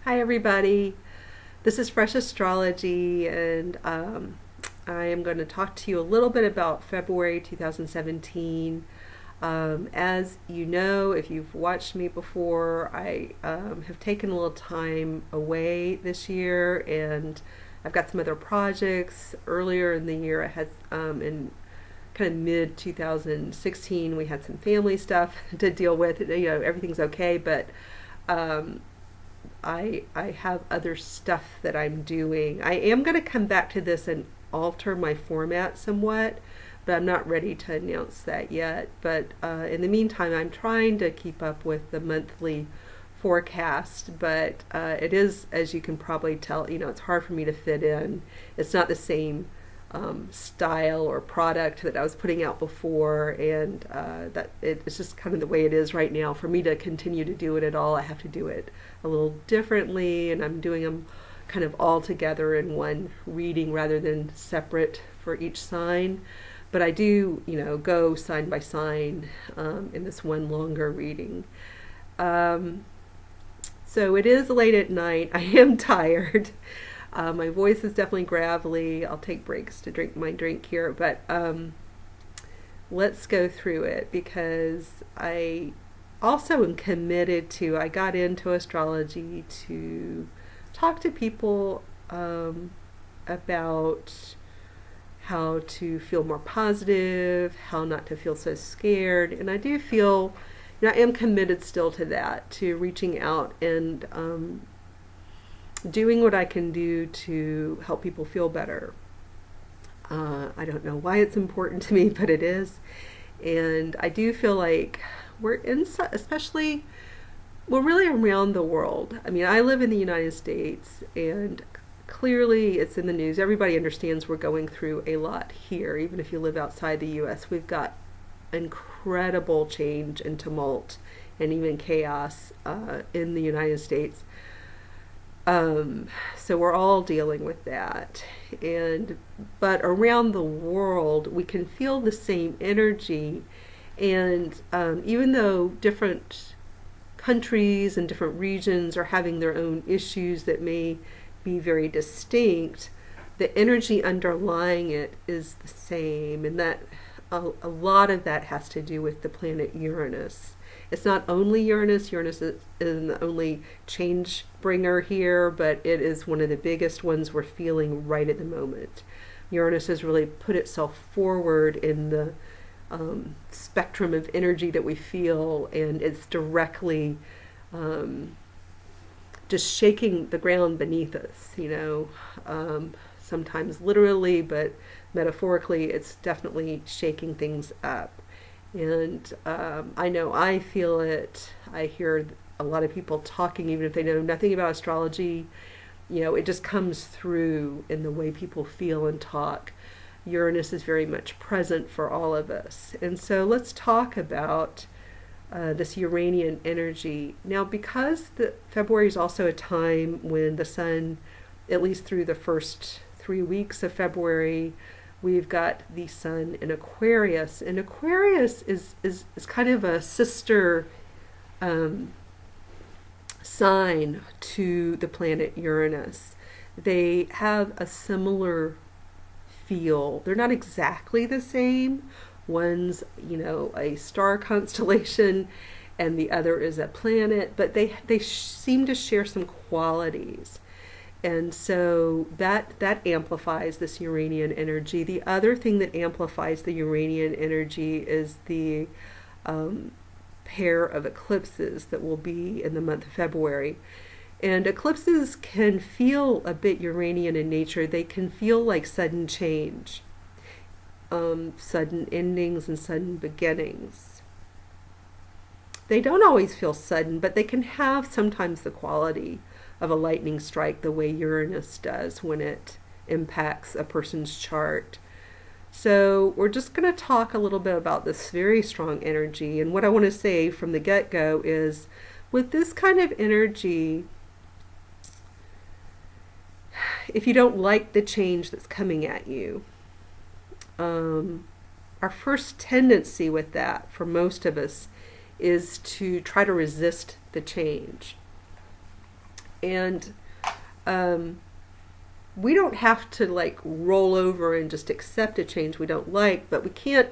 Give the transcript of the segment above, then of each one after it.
Hi everybody, this is Fresh Astrology, and I am going to talk to you a little bit about February 2017. As you know, if you've watched me before, I have taken a little time away this year, and I've got some other projects. Earlier in the year, I had in kind of mid 2016, we had some family stuff to deal with. Everything's okay, but um, I have other stuff that I'm doing. I am going to come back to this and alter my format somewhat, but I'm not ready to announce that yet. But in the meantime, I'm trying to keep up with the monthly forecast, but it is, as you can probably tell, it's hard for me to fit in. It's not the same style or product that I was putting out before, and that it's just kind of the way it is right now. For me to continue to do it at all, I have to do it a little differently, and I'm doing them kind of all together in one reading rather than separate for each sign. But I do, go sign by sign in this one longer reading. So it is late at night. I am tired. My voice is definitely gravelly. I'll take breaks to drink my drink here, but let's go through it, because I also am committed to, I got into astrology to talk to people about how to feel more positive, how not to feel so scared. And I do feel, I am committed still to that, to reaching out and doing what I can do to help people feel better. I don't know why it's important to me, but it is. And I do feel like we're in, especially, well, really around the world. I mean, I live in the United States, and clearly it's in the news. Everybody understands we're going through a lot here. Even if you live outside the U.S., we've got incredible change and tumult and even chaos in the United States. So we're all dealing with that, but around the world we can feel the same energy, and even though different countries and different regions are having their own issues that may be very distinct, the energy underlying it is the same, and that a lot of that has to do with the planet Uranus. It's not only Uranus. Uranus isn't the only change bringer here, but it is one of the biggest ones we're feeling right at the moment. Uranus has really put itself forward in the spectrum of energy that we feel, and it's directly just shaking the ground beneath us, sometimes literally, but metaphorically, it's definitely shaking things up. And I know I feel it. I hear a lot of people talking, even if they know nothing about astrology. It just comes through in the way people feel and talk. Uranus is very much present for all of us. And so let's talk about this Uranian energy. Now, because February is also a time when the sun, at least through the first 3 weeks of February, we've got the sun in Aquarius, and Aquarius is kind of a sister sign to the planet Uranus. They have a similar feel. They're not exactly the same. One's, a star constellation, and the other is a planet, but they seem to share some qualities. And so that amplifies this Uranian energy. The other thing that amplifies the Uranian energy is the pair of eclipses that will be in the month of February. And eclipses can feel a bit Uranian in nature. They can feel like sudden change, sudden endings and sudden beginnings. They don't always feel sudden, but they can have sometimes the quality of a lightning strike, the way Uranus does when it impacts a person's chart. So we're just going to talk a little bit about this very strong energy. And what I want to say from the get-go is, with this kind of energy, if you don't like the change that's coming at you, our first tendency with that, for most of us, is to try to resist the change. And we don't have to like roll over and just accept a change we don't like, but we can't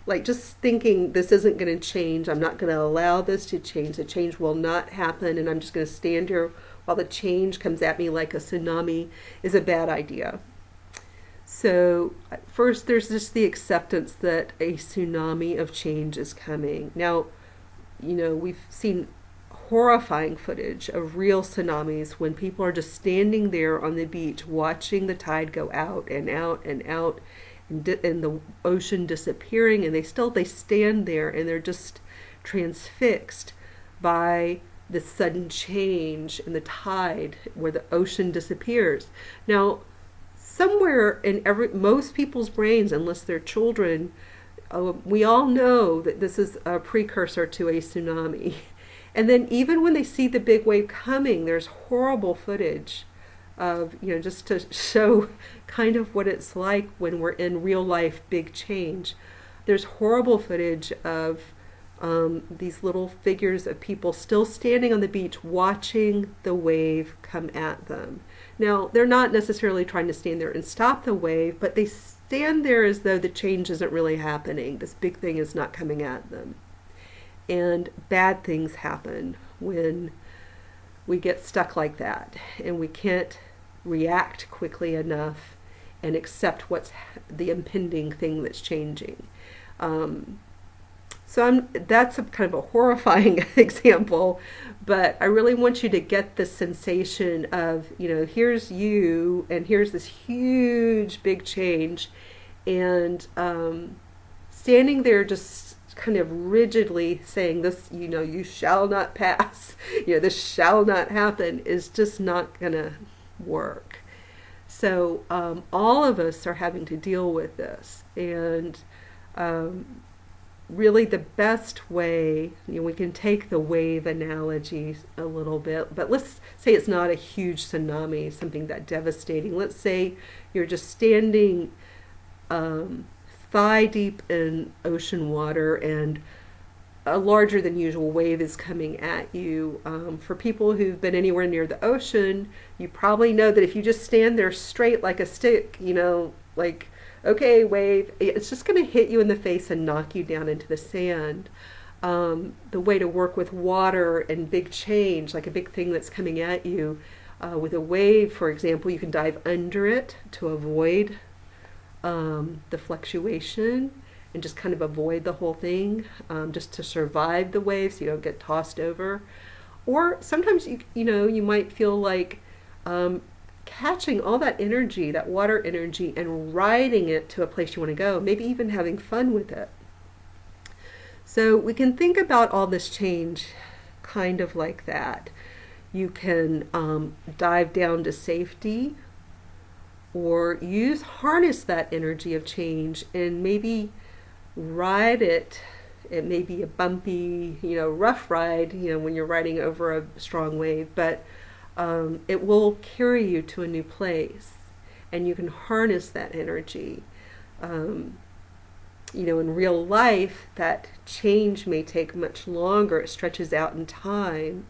like just thinking this isn't going to change, I'm not going to allow this to change, the change will not happen, and I'm just going to stand here while the change comes at me like a tsunami is a bad idea. So first there's just the acceptance that a tsunami of change is coming. Now, you know, we've seen horrifying footage of real tsunamis when people are just standing there on the beach watching the tide go out and out and out, and the ocean disappearing, and they stand there and they're just transfixed by the sudden change in the tide where the ocean disappears. Now, somewhere in most people's brains, unless they're children, we all know that this is a precursor to a tsunami. And then even when they see the big wave coming, there's horrible footage of, you know, just to show kind of what it's like when we're in real life big change. There's horrible footage of these little figures of people still standing on the beach watching the wave come at them. Now, they're not necessarily trying to stand there and stop the wave, but they stand there as though the change isn't really happening. This big thing is not coming at them. And bad things happen when we get stuck like that, and we can't react quickly enough and accept what's the impending thing that's changing. That's a kind of a horrifying example, but I really want you to get the sensation of, you know, here's you, and here's this huge big change, and standing there just kind of rigidly saying this, you know, you shall not pass, you know, this shall not happen, is just not gonna work. So all of us are having to deal with this, and really the best way, you know, we can take the wave analogy a little bit, but let's say it's not a huge tsunami, something that devastating. Let's say you're just standing thigh deep in ocean water, and a larger than usual wave is coming at you. For people who've been anywhere near the ocean, you probably know that if you just stand there straight like a stick, you know, like, okay, wave, it's just going to hit you in the face and knock you down into the sand. The way to work with water and big change, like a big thing that's coming at you, with a wave, for example, you can dive under it to avoid the fluctuation and just kind of avoid the whole thing, just to survive the wave so you don't get tossed over. Or sometimes you might feel like catching all that energy, that water energy, and riding it to a place you want to go, maybe even having fun with it. So we can think about all this change kind of like that. You can dive down to safety, or harness that energy of change and maybe ride it. It may be a bumpy, rough ride, when you're riding over a strong wave, but it will carry you to a new place, and you can harness that energy. In real life, that change may take much longer. It stretches out in time.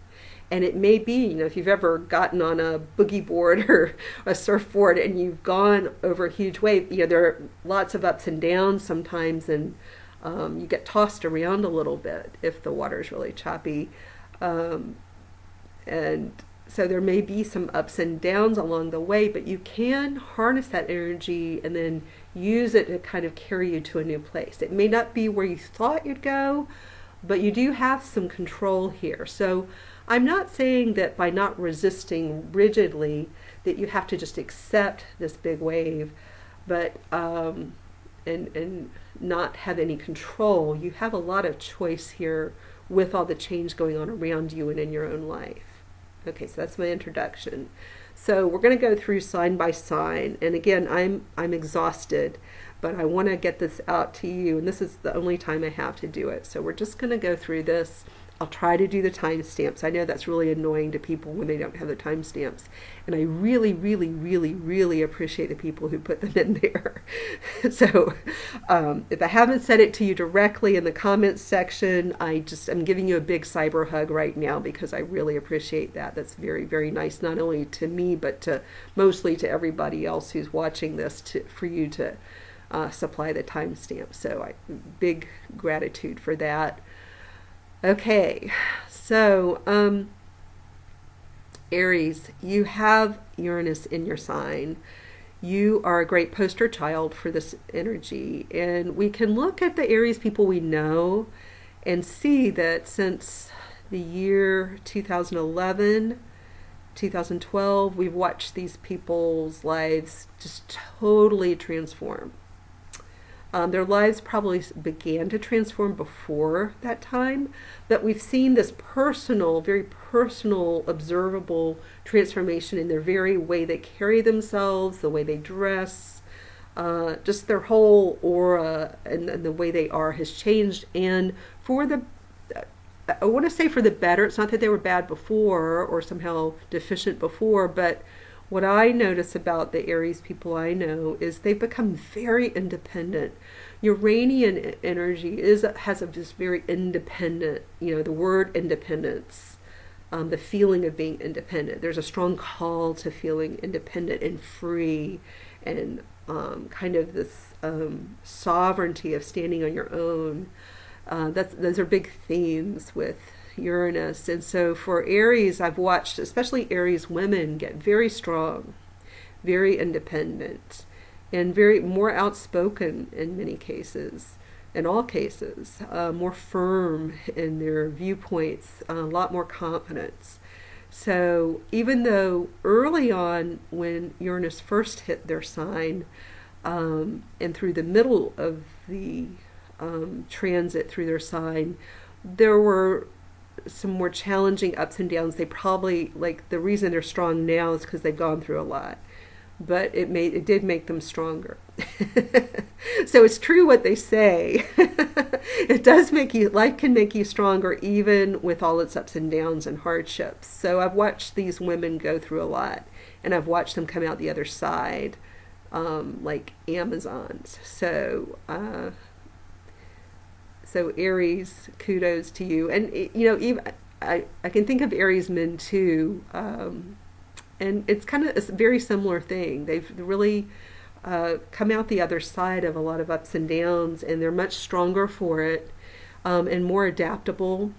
And it may be, if you've ever gotten on a boogie board or a surfboard and you've gone over a huge wave, there are lots of ups and downs sometimes, and you get tossed around a little bit if the water's really choppy. And so there may be some ups and downs along the way, but you can harness that energy and then use it to kind of carry you to a new place. It may not be where you thought you'd go, but you do have some control here. So I'm not saying that by not resisting rigidly that you have to just accept this big wave, but and not have any control. You have a lot of choice here with all the change going on around you and in your own life. Okay, so that's my introduction. So we're going to go through sign by sign, and again, I'm exhausted, but I want to get this out to you, and this is the only time I have to do it. So we're just going to go through this. I'll try to do the timestamps. I know that's really annoying to people when they don't have the timestamps. And I really, really, really, really appreciate the people who put them in there. So if I haven't said it to you directly in the comments section, I'm giving you a big cyber hug right now because I really appreciate that. That's very, very nice, not only to me, but to mostly to everybody else who's watching this, for you to supply the timestamp. So big gratitude for that. Okay, so Aries, you have Uranus in your sign. You are a great poster child for this energy, and we can look at the Aries people we know and see that since the year 2011, 2012, we've watched these people's lives just totally transform. Their lives probably began to transform before that time, but we've seen this personal, very personal, observable transformation in their very way they carry themselves, the way they dress, just their whole aura and the way they are has changed. And I want to say for the better. It's not that they were bad before or somehow deficient before, but what I notice about the Aries people I know is they've become very independent. Uranian energy has this very independent, the word independence, the feeling of being independent. There's a strong call to feeling independent and free, and kind of this sovereignty of standing on your own. Those are big themes with Uranus. And so for Aries, I've watched especially Aries women get very strong, very independent, and very more outspoken in many cases, in all cases, more firm in their viewpoints, a lot more confidence. So even though early on when Uranus first hit their sign, and through the middle of the transit through their sign, there were some more challenging ups and downs. They probably, the reason they're strong now is because they've gone through a lot, but it did make them stronger. So it's true what they say. It does life can make you stronger even with all its ups and downs and hardships. So I've watched these women go through a lot, and I've watched them come out the other side, like Amazons. So Aries, kudos to you. And even I can think of Aries men too, and it's a very similar thing. They've really come out the other side of a lot of ups and downs, and they're much stronger for it, and more adaptable,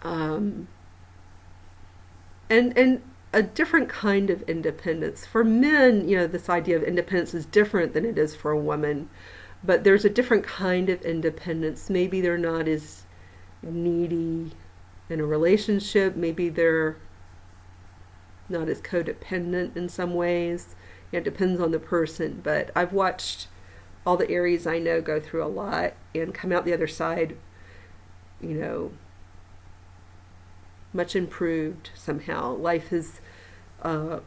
and a different kind of independence. For men, this idea of independence is different than it is for a woman. But there's a different kind of independence. Maybe they're not as needy in a relationship. Maybe they're not as codependent in some ways. It depends on the person. But I've watched all the Aries I know go through a lot and come out the other side, much improved somehow. Life is, I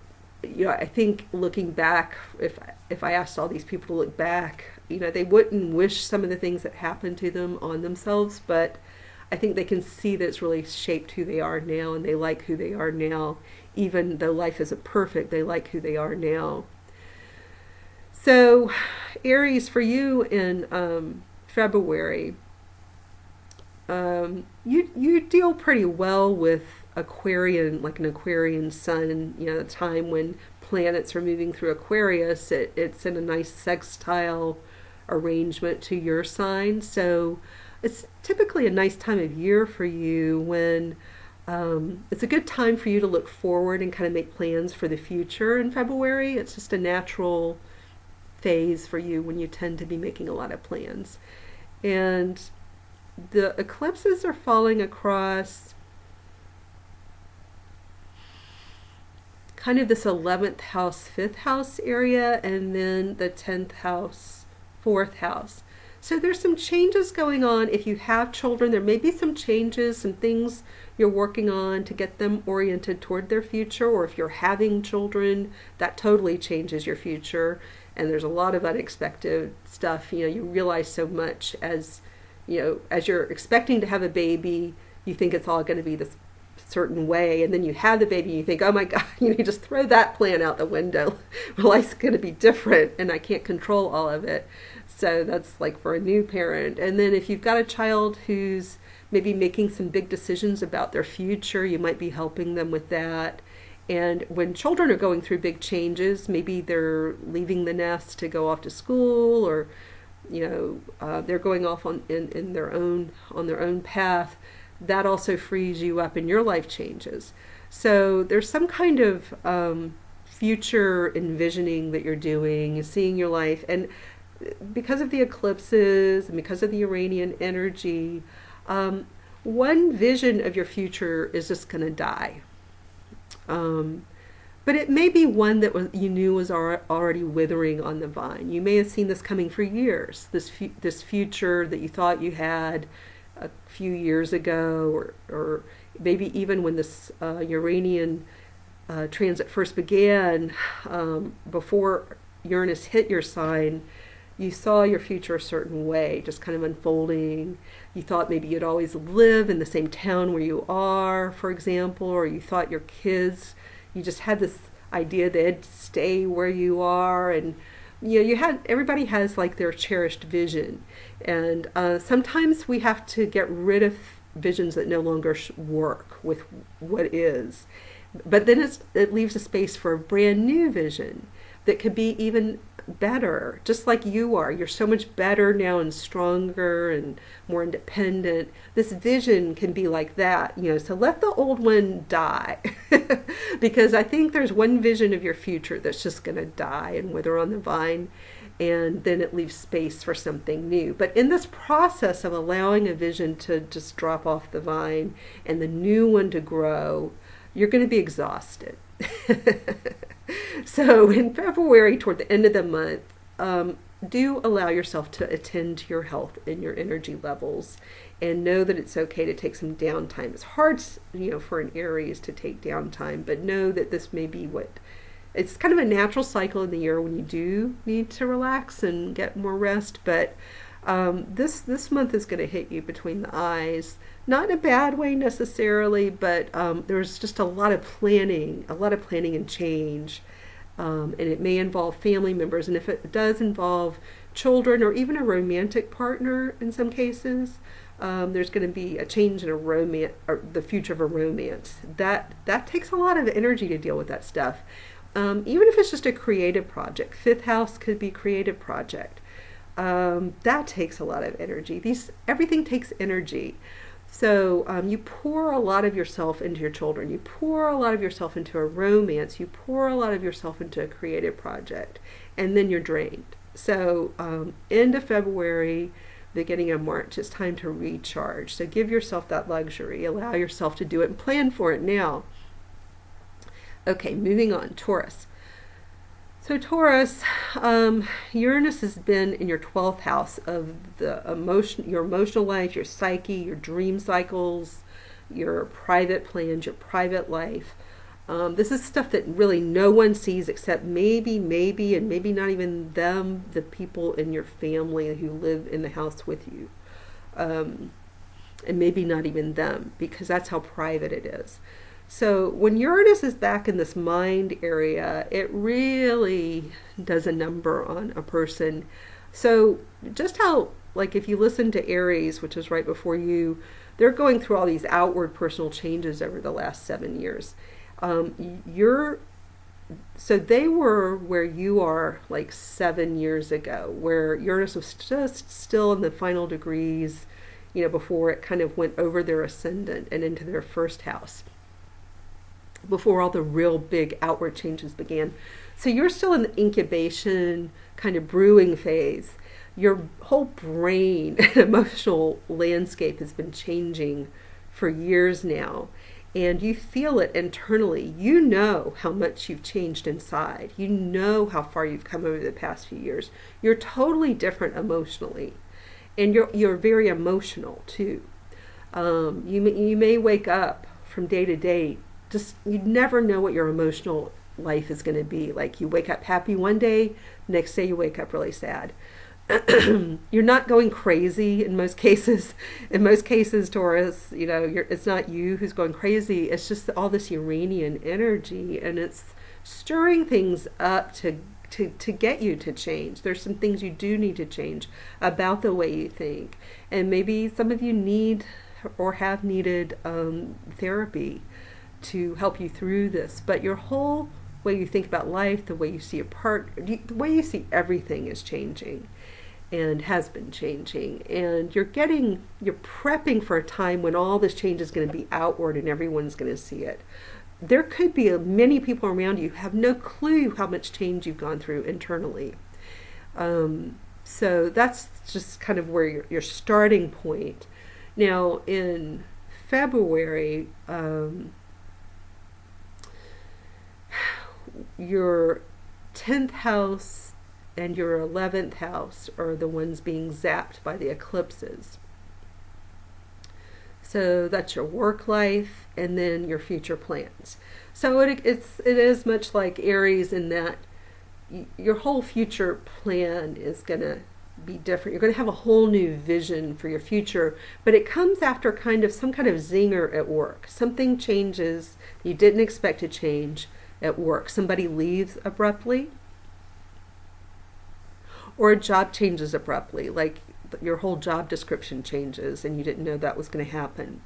think looking back, if I asked all these people to look back, they wouldn't wish some of the things that happened to them on themselves, but I think they can see that it's really shaped who they are now, and they like who they are now. Even though life isn't perfect, they like who they are now. So Aries, for you in February, you deal pretty well with Aquarian, like an Aquarian sun, the time when planets are moving through Aquarius. It's in a nice sextile arrangement to your sign. So it's typically a nice time of year for you when it's a good time for you to look forward and kind of make plans for the future in February. It's just a natural phase for you when you tend to be making a lot of plans. And the eclipses are falling across kind of this 11th house, 5th house area, and then the 10th house, 4th house. So there's some changes going on. If you have children, there may be some changes, some things you're working on to get them oriented toward their future. Or if you're having children, that totally changes your future. And there's a lot of unexpected stuff. You realize so much as as you're expecting to have a baby, you think it's all going to be this certain way, and then you have the baby and you think, oh my God, you just throw that plan out the window. Life's going to be different and I can't control all of it. So that's like for a new parent. And then if you've got a child who's maybe making some big decisions about their future, you might be helping them with that. And when children are going through big changes, maybe they're leaving the nest to go off to school, or they're going off on their own path. That also frees you up and your life changes. So there's some kind of future envisioning that you're doing, seeing your life. And because of the eclipses and because of the Uranian energy, one vision of your future is just going to die. But it may be one that you knew was already withering on the vine. You may have seen this coming for years, this future that you thought you had a few years ago, or maybe even when this Uranian transit first began, before Uranus hit your sign, you saw your future a certain way, just kind of unfolding. You thought maybe you'd always live in the same town where you are, for example, or you thought your kids, you just had this idea they'd stay where you are. And everybody has like their cherished vision. And sometimes we have to get rid of visions that no longer work with what is. But then it leaves a space for a brand new vision that could be even better, just like you are. You're so much better now and stronger and more independent. This vision can be like that, so let the old one die. Because I think there's one vision of your future that's just going to die and wither on the vine, and then it leaves space for something new. But in this process of allowing a vision to just drop off the vine and the new one to grow, you're going to be exhausted. So in February, toward the end of the month, do allow yourself to attend to your health and your energy levels, and know that it's okay to take some downtime. It's hard, for an Aries to take downtime, but know that this may be it's kind of a natural cycle in the year when you do need to relax and get more rest. But this month is going to hit you between the eyes. Not in a bad way necessarily, but there's just a lot of planning and change. And it may involve family members. And if it does involve children or even a romantic partner in some cases, there's going to be a change in a romance, or the future of a romance. That takes a lot of energy to deal with that stuff. Even if it's just a creative project. Fifth house could be creative project. That takes a lot of energy. Everything takes energy. So you pour a lot of yourself into your children. You pour a lot of yourself into a romance. You pour a lot of yourself into a creative project. And then you're drained. So end of February, beginning of March, it's time to recharge. So give yourself that luxury. Allow yourself to do it and plan for it now. Okay, moving on. Taurus. So Taurus, Uranus has been in your 12th house of your emotional life, your psyche, your dream cycles, your private plans, your private life. This is stuff that really no one sees except maybe, and maybe not even them, the people in your family who live in the house with you. And maybe not even them, because that's how private it is. So when Uranus is back in this mind area, it really does a number on a person. So just how, like if you listen to Aries, which is right before you, they're going through all these outward personal changes over the last 7 years. So they were where you are like 7 years ago, where Uranus was just still in the final degrees, before it kind of went over their ascendant and into their first house, before all the real big outward changes began. So you're still in the incubation, kind of brewing phase. Your whole brain and emotional landscape has been changing for years now. And you feel it internally. You know how much you've changed inside. You know how far you've come over the past few years. You're totally different emotionally. And you're very emotional too. You may wake up from day to day, you never know what your emotional life is going to be. Like you wake up happy one day, next day you wake up really sad. You're not going crazy in most cases. In most cases, Taurus, it's not you who's going crazy. It's just all this Uranian energy, and it's stirring things up to get you to change. There's some things you do need to change about the way you think, and maybe some of you need or have needed therapy to help you through this. But your whole way you think about life, the way you see the way you see everything is changing and has been changing. And you're prepping for a time when all this change is going to be outward and everyone's going to see it. There could be many people around you who have no clue how much change you've gone through internally. So that's just kind of where your starting point. Now in February, your 10th house and your 11th house are the ones being zapped by the eclipses. So that's your work life and then your future plans. So it is much like Aries in that your whole future plan is going to be different. You're going to have a whole new vision for your future, but it comes after some kind of zinger at work. Something changes you didn't expect to change at work. Somebody leaves abruptly, or a job changes abruptly, like your whole job description changes and you didn't know that was going to happen.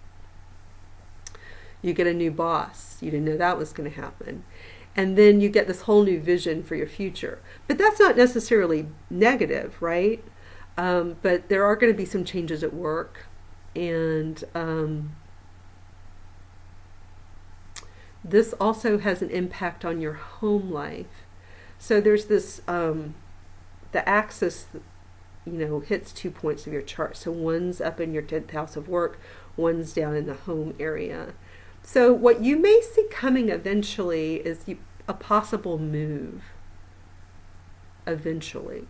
You get a new boss, you didn't know that was going to happen. And then you get this whole new vision for your future. But that's not necessarily negative, right? But there are going to be some changes at work, and this also has an impact on your home life. So there's this, the axis, hits 2 points of your chart. So one's up in your 10th house of work, one's down in the home area. So what you may see coming eventually is a possible move. Eventually.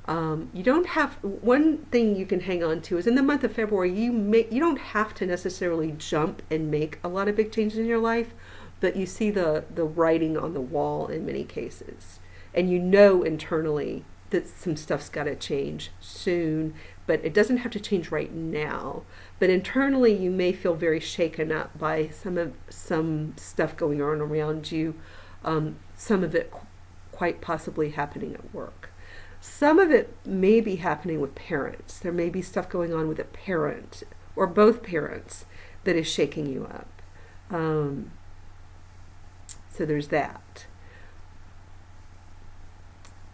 You don't have, one thing you can hang on to is in the month of February, you don't have to necessarily jump and make a lot of big changes in your life, but you see the writing on the wall in many cases. And internally that some stuff's got to change soon, but it doesn't have to change right now. But internally, you may feel very shaken up by some stuff going on around you. Some of it quite possibly happening at work. Some of it may be happening with parents. There may be stuff going on with a parent or both parents that is shaking you up. So there's that.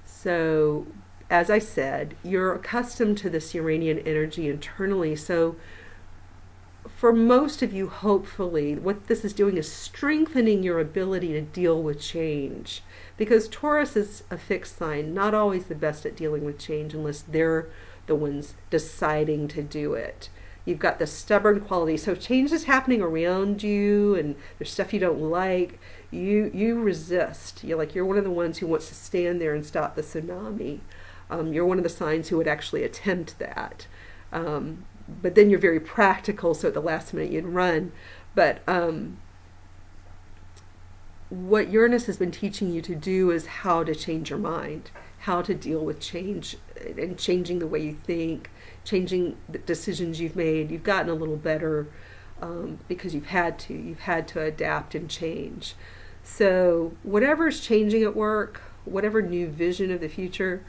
So, as I said, you're accustomed to this Uranian energy internally. So, for most of you, hopefully, what this is doing is strengthening your ability to deal with change. Because Taurus is a fixed sign, not always the best at dealing with change unless they're the ones deciding to do it. You've got the stubborn quality. So change is happening around you and there's stuff you don't like. You resist. You're one of the ones who wants to stand there and stop the tsunami. You're one of the signs who would actually attempt that. But then you're very practical, so at the last minute you'd run. But what Uranus has been teaching you to do is how to change your mind, how to deal with change and changing the way you think, changing the decisions you've made. You've gotten a little better because you've had to adapt and change. So whatever's changing at work, whatever new vision of the future,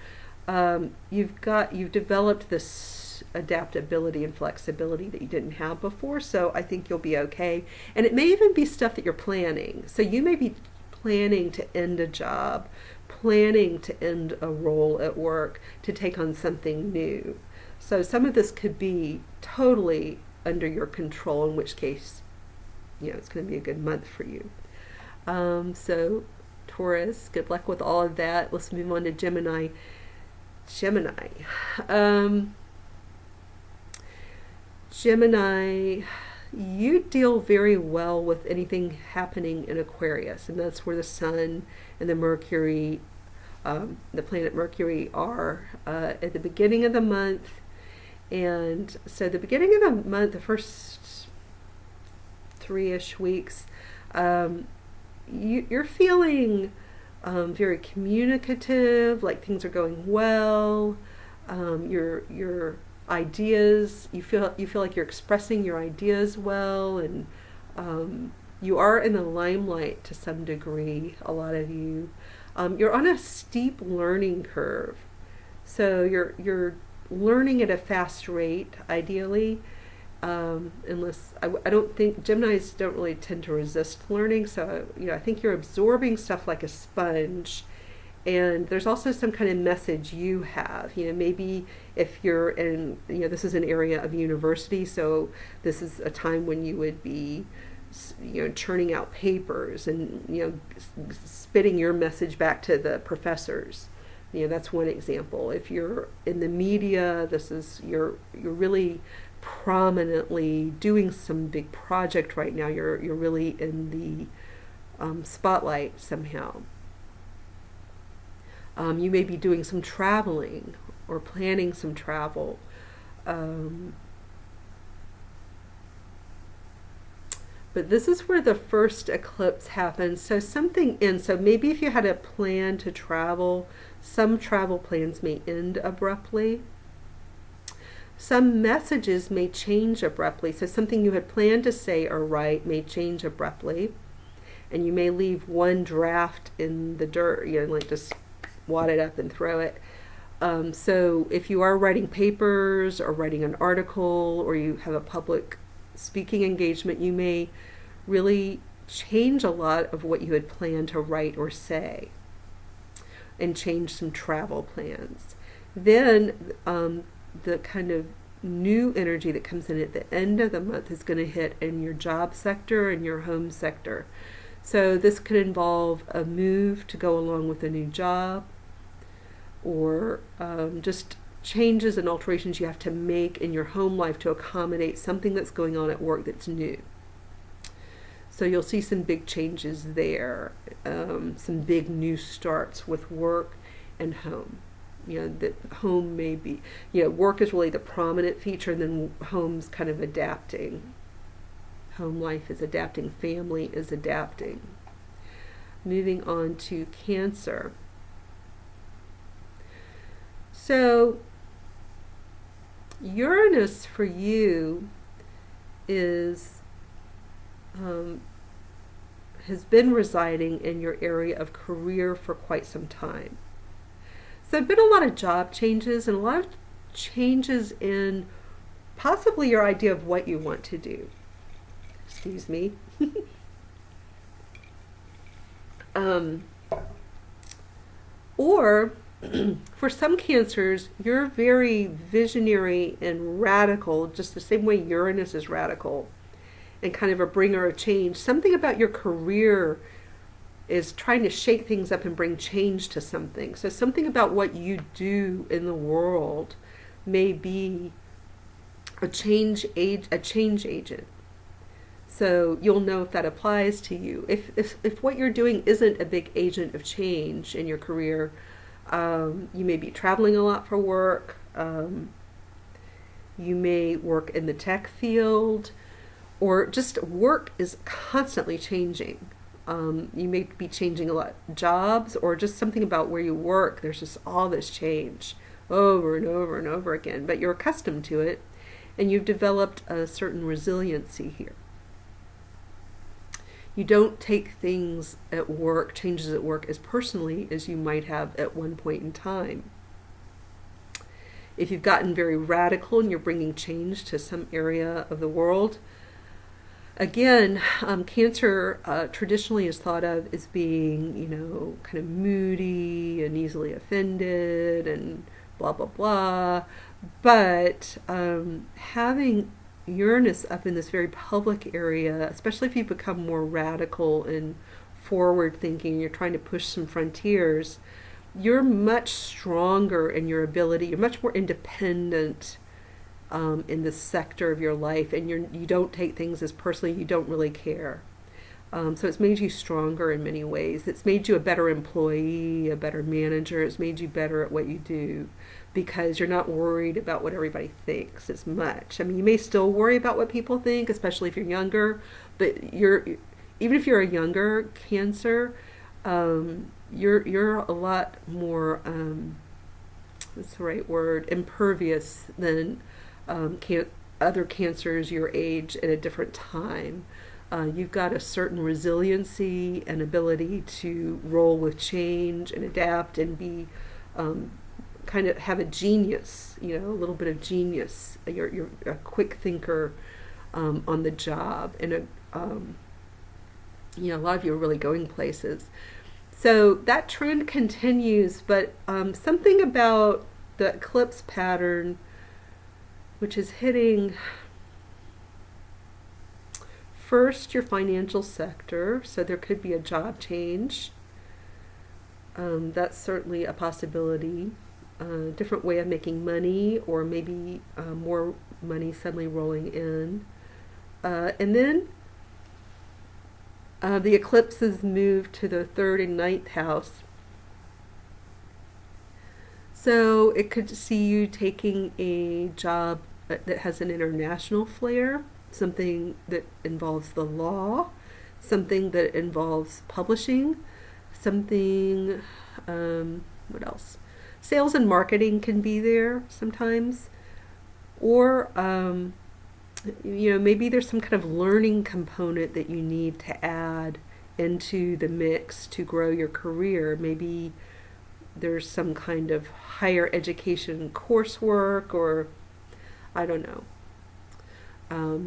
you've developed this adaptability and flexibility that you didn't have before. So I think you'll be okay. And it may even be stuff that you're planning. So you may be planning to end a job, planning to end a role at work, to take on something new. So some of this could be totally under your control, in which case, it's going to be a good month for you. So Taurus, good luck with all of that. Let's move on to Gemini. Gemini, you deal very well with anything happening in Aquarius, and that's where the Sun and the Mercury, the planet Mercury are at the beginning of the month. And so the beginning of the month, the first 3-ish weeks, you're feeling very communicative, like things are going well. Your ideas, you feel like you're expressing your ideas well, and you are in the limelight to some degree. A lot of you, you're on a steep learning curve, so you're learning at a fast rate, ideally. Unless I don't think Geminis don't really tend to resist learning, so I think you're absorbing stuff like a sponge. And there's also some kind of message you have. Maybe if you're in, this is an area of university, so this is a time when you would be, churning out papers and, spitting your message back to the professors. That's one example. If you're in the media, this is, you're really prominently doing some big project right now. You're really in the spotlight somehow. You may be doing some traveling or planning some travel. But this is where the first eclipse happens. So so maybe if you had a plan to travel, some travel plans may end abruptly. Some messages may change abruptly. So something you had planned to say or write may change abruptly. And you may leave one draft in the dirt, like just wad it up and throw it. So if you are writing papers or writing an article, or you have a public speaking engagement, you may really change a lot of what you had planned to write or say, and change some travel plans. Then the kind of new energy that comes in at the end of the month is going to hit in your job sector and your home sector. So this could involve a move to go along with a new job, or just changes and alterations you have to make in your home life to accommodate something that's going on at work that's new. So you'll see some big changes there, some big new starts with work and home. That home may be, work is really the prominent feature, and then home's kind of adapting. Home life is adapting, family is adapting. Moving on to Cancer. So Uranus for you is has been residing in your area of career for quite some time. So there have been a lot of job changes and a lot of changes in possibly your idea of what you want to do. Excuse me. Or for some Cancers, you're very visionary and radical, just the same way Uranus is radical and kind of a bringer of change. Something about your career is trying to shake things up and bring change to something. So something about what you do in the world may be a change agent. So you'll know if that applies to you. If what you're doing isn't a big agent of change in your career, you may be traveling a lot for work. You may work in the tech field, or just work is constantly changing. You may be changing a lot jobs, or just something about where you work. There's just all this change over and over and over again, but you're accustomed to it, and you've developed a certain resiliency here. You don't take things at work, changes at work, as personally as you might have at one point in time. If you've gotten very radical and you're bringing change to some area of the world, again, Cancer traditionally is thought of as being, kind of moody and easily offended and blah, blah, blah. But having Uranus up in this very public area, especially if you become more radical and forward thinking, you're trying to push some frontiers, you're much stronger in your ability, you're much more independent in this sector of your life, and you don't take things as personally, you don't really care. So it's made you stronger in many ways. It's made you a better employee, a better manager. It's made you better at what you do, because you're not worried about what everybody thinks as much. I mean, you may still worry about what people think, especially if you're younger, but even if you're a younger Cancer, You're a lot more, what's the right word, impervious than other cancers your age at a different time. You've got a certain resiliency and ability to roll with change and adapt and be kind of have a genius, a little bit of genius. You're a quick thinker on the job, and a lot of you are really going places. So that trend continues, but something about the eclipse pattern, which is hitting first your financial sector, so there could be a job change. That's certainly a possibility. Different way of making money, or maybe more money suddenly rolling in. And then the eclipses move to the 3rd and 9th house. So it could see you taking a job that has an international flair, something that involves the law, something that involves publishing, something, what else? Sales and marketing can be there sometimes. Or, maybe there's some kind of learning component that you need to add into the mix to grow your career. Maybe there's some kind of higher education coursework, or I don't know.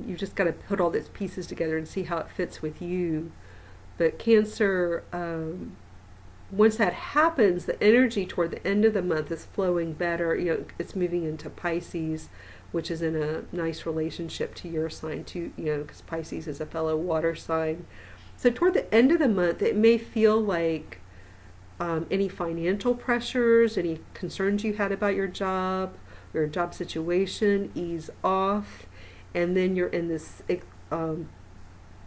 You've just got to put all these pieces together and see how it fits with you. But Cancer, once that happens, the energy toward the end of the month is flowing better. It's moving into Pisces, which is in a nice relationship to your sign too, because Pisces is a fellow water sign. So toward the end of the month, it may feel like any financial pressures, any concerns you had about your job situation ease off, and then you're in this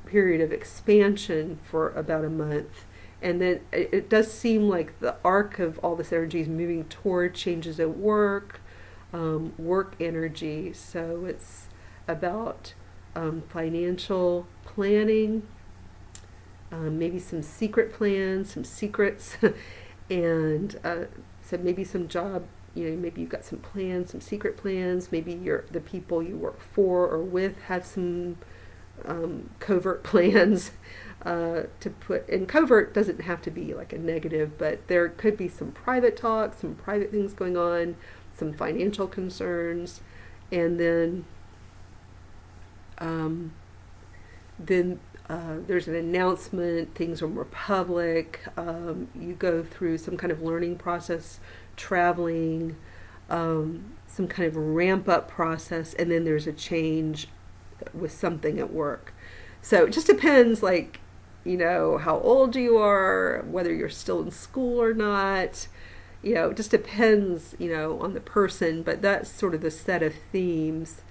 period of expansion for about a month. And then it does seem like the arc of all this energy is moving toward changes at work, work energy. So it's about financial planning, maybe some secret plans, some secrets, and so maybe some job, maybe you've got some plans, some secret plans. Maybe the people you work for or with have some covert plans to put. And covert doesn't have to be like a negative, but there could be some private talk, some private things going on, some financial concerns, and then there's an announcement. Things are more public. You go through some kind of learning process, traveling, some kind of ramp up process, and then there's a change with something at work. So it just depends, how old you are, whether you're still in school or not. It just depends, on the person, but that's sort of the set of themes.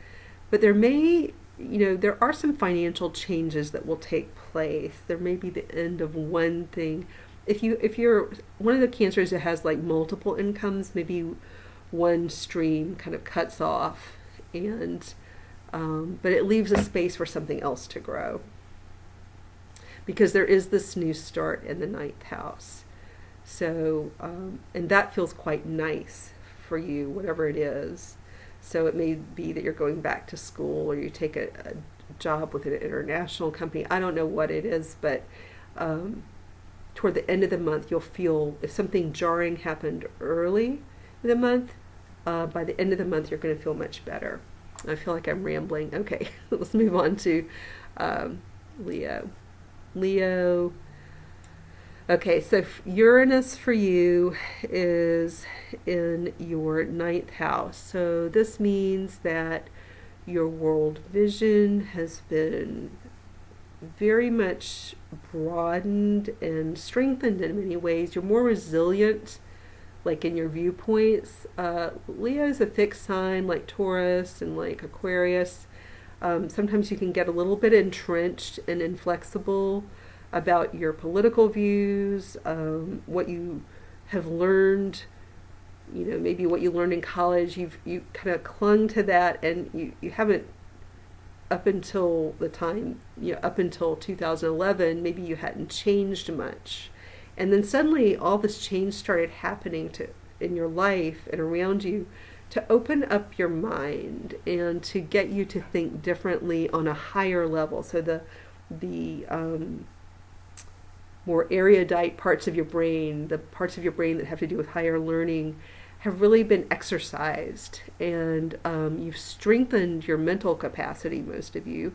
But there are some financial changes that will take place. There may be the end of one thing. If you're one of the Cancers that has multiple incomes, maybe one stream kind of cuts off, and but it leaves a space for something else to grow, because there is this new start in the 9th house. So and that feels quite nice for you, whatever it is. So it may be that you're going back to school, or you take a job with an international company. I don't know what it is, but toward the end of the month, you'll feel if something jarring happened early in the month, by the end of the month, you're going to feel much better. I feel like I'm rambling. Okay, let's move on to Leo. Okay, so Uranus for you is in your 9th house. So this means that your world vision has been very much broadened and strengthened in many ways. You're more resilient, in your viewpoints. Leo is a fixed sign like Taurus and like Aquarius. Sometimes you can get a little bit entrenched and inflexible about your political views, what you have learned, maybe what you learned in college. You kind of clung to that, and you haven't, up until the time, up until 2011, maybe you hadn't changed much. And then suddenly all this change started happening in your life and around you to open up your mind and to get you to think differently on a higher level. So the more erudite parts of your brain, the parts of your brain that have to do with higher learning, have really been exercised, and you've strengthened your mental capacity, most of you,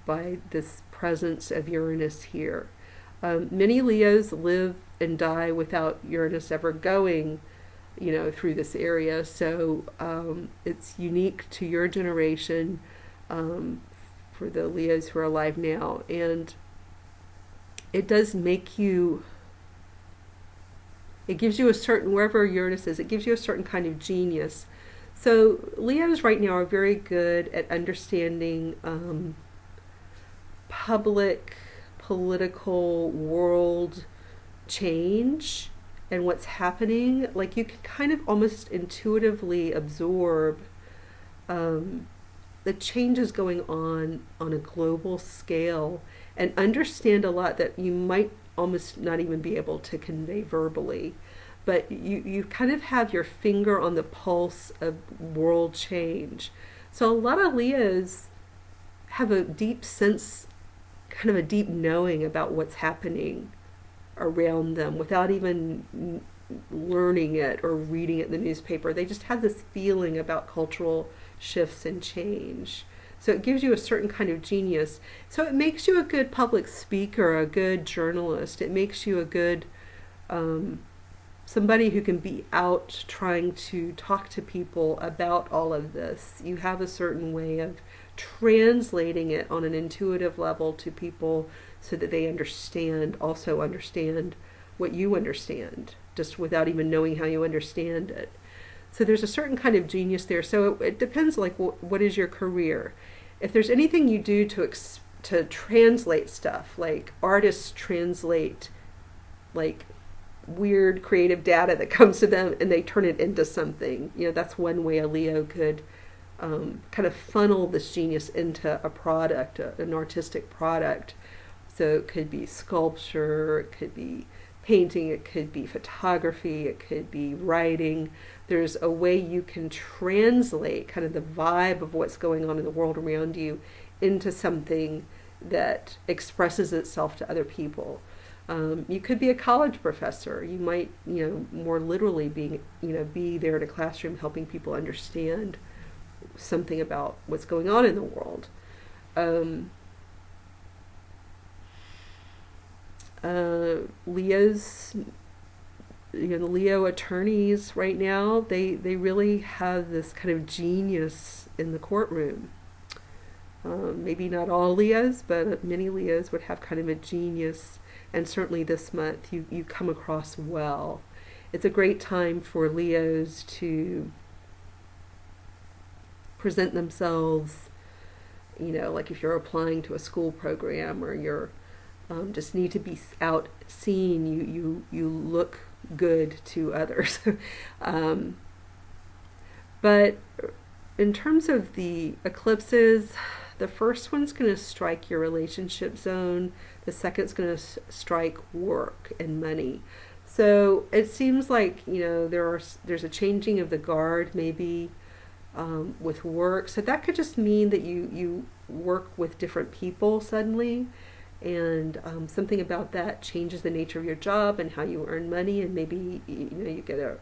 by this presence of Uranus here. Many Leos live and die without Uranus ever going, through this area. So it's unique to your generation, for the Leos who are alive now, and it does make you. It gives you a certain, wherever Uranus is, it gives you a certain kind of genius. So Leos right now are very good at understanding public, political, world change and what's happening. Like, you can kind of almost intuitively absorb the changes going on a global scale, and understand a lot that you might almost not even be able to convey verbally. But you kind of have your finger on the pulse of world change. So a lot of Leos have a deep sense, kind of a deep knowing about what's happening around them without even learning it or reading it in the newspaper. They just have this feeling about cultural shifts and change. So it gives you a certain kind of genius. So it makes you a good public speaker, a good journalist. It makes you a good somebody who can be out trying to talk to people about all of this. You have a certain way of translating it on an intuitive level to people so that they also understand what you understand, just without even knowing how you understand it. So there's a certain kind of genius there. So it depends, like, what is your career? If there's anything you do to translate stuff, like artists translate like weird creative data that comes to them and they turn it into something. That's one way a Leo could kind of funnel this genius into a product, an artistic product. So it could be sculpture, it could be painting, it could be photography, it could be writing. There's a way you can translate kind of the vibe of what's going on in the world around you into something that expresses itself to other people. You could be a college professor. You might, more literally be there in a classroom helping people understand something about what's going on in the world. Leos, the Leo attorneys right now, they really have this kind of genius in the courtroom. Maybe not all Leos, but many Leos would have kind of a genius, and certainly this month you come across well. It's a great time for Leos to present themselves, like if you're applying to a school program or you're just need to be out seen, you look good to others. But in terms of the eclipses, the first one's going to strike your relationship zone. The second's going to strike work and money. So it seems like, there's a changing of the guard maybe with work. So that could just mean that you work with different people suddenly. And something about that changes the nature of your job and how you earn money, and maybe you get a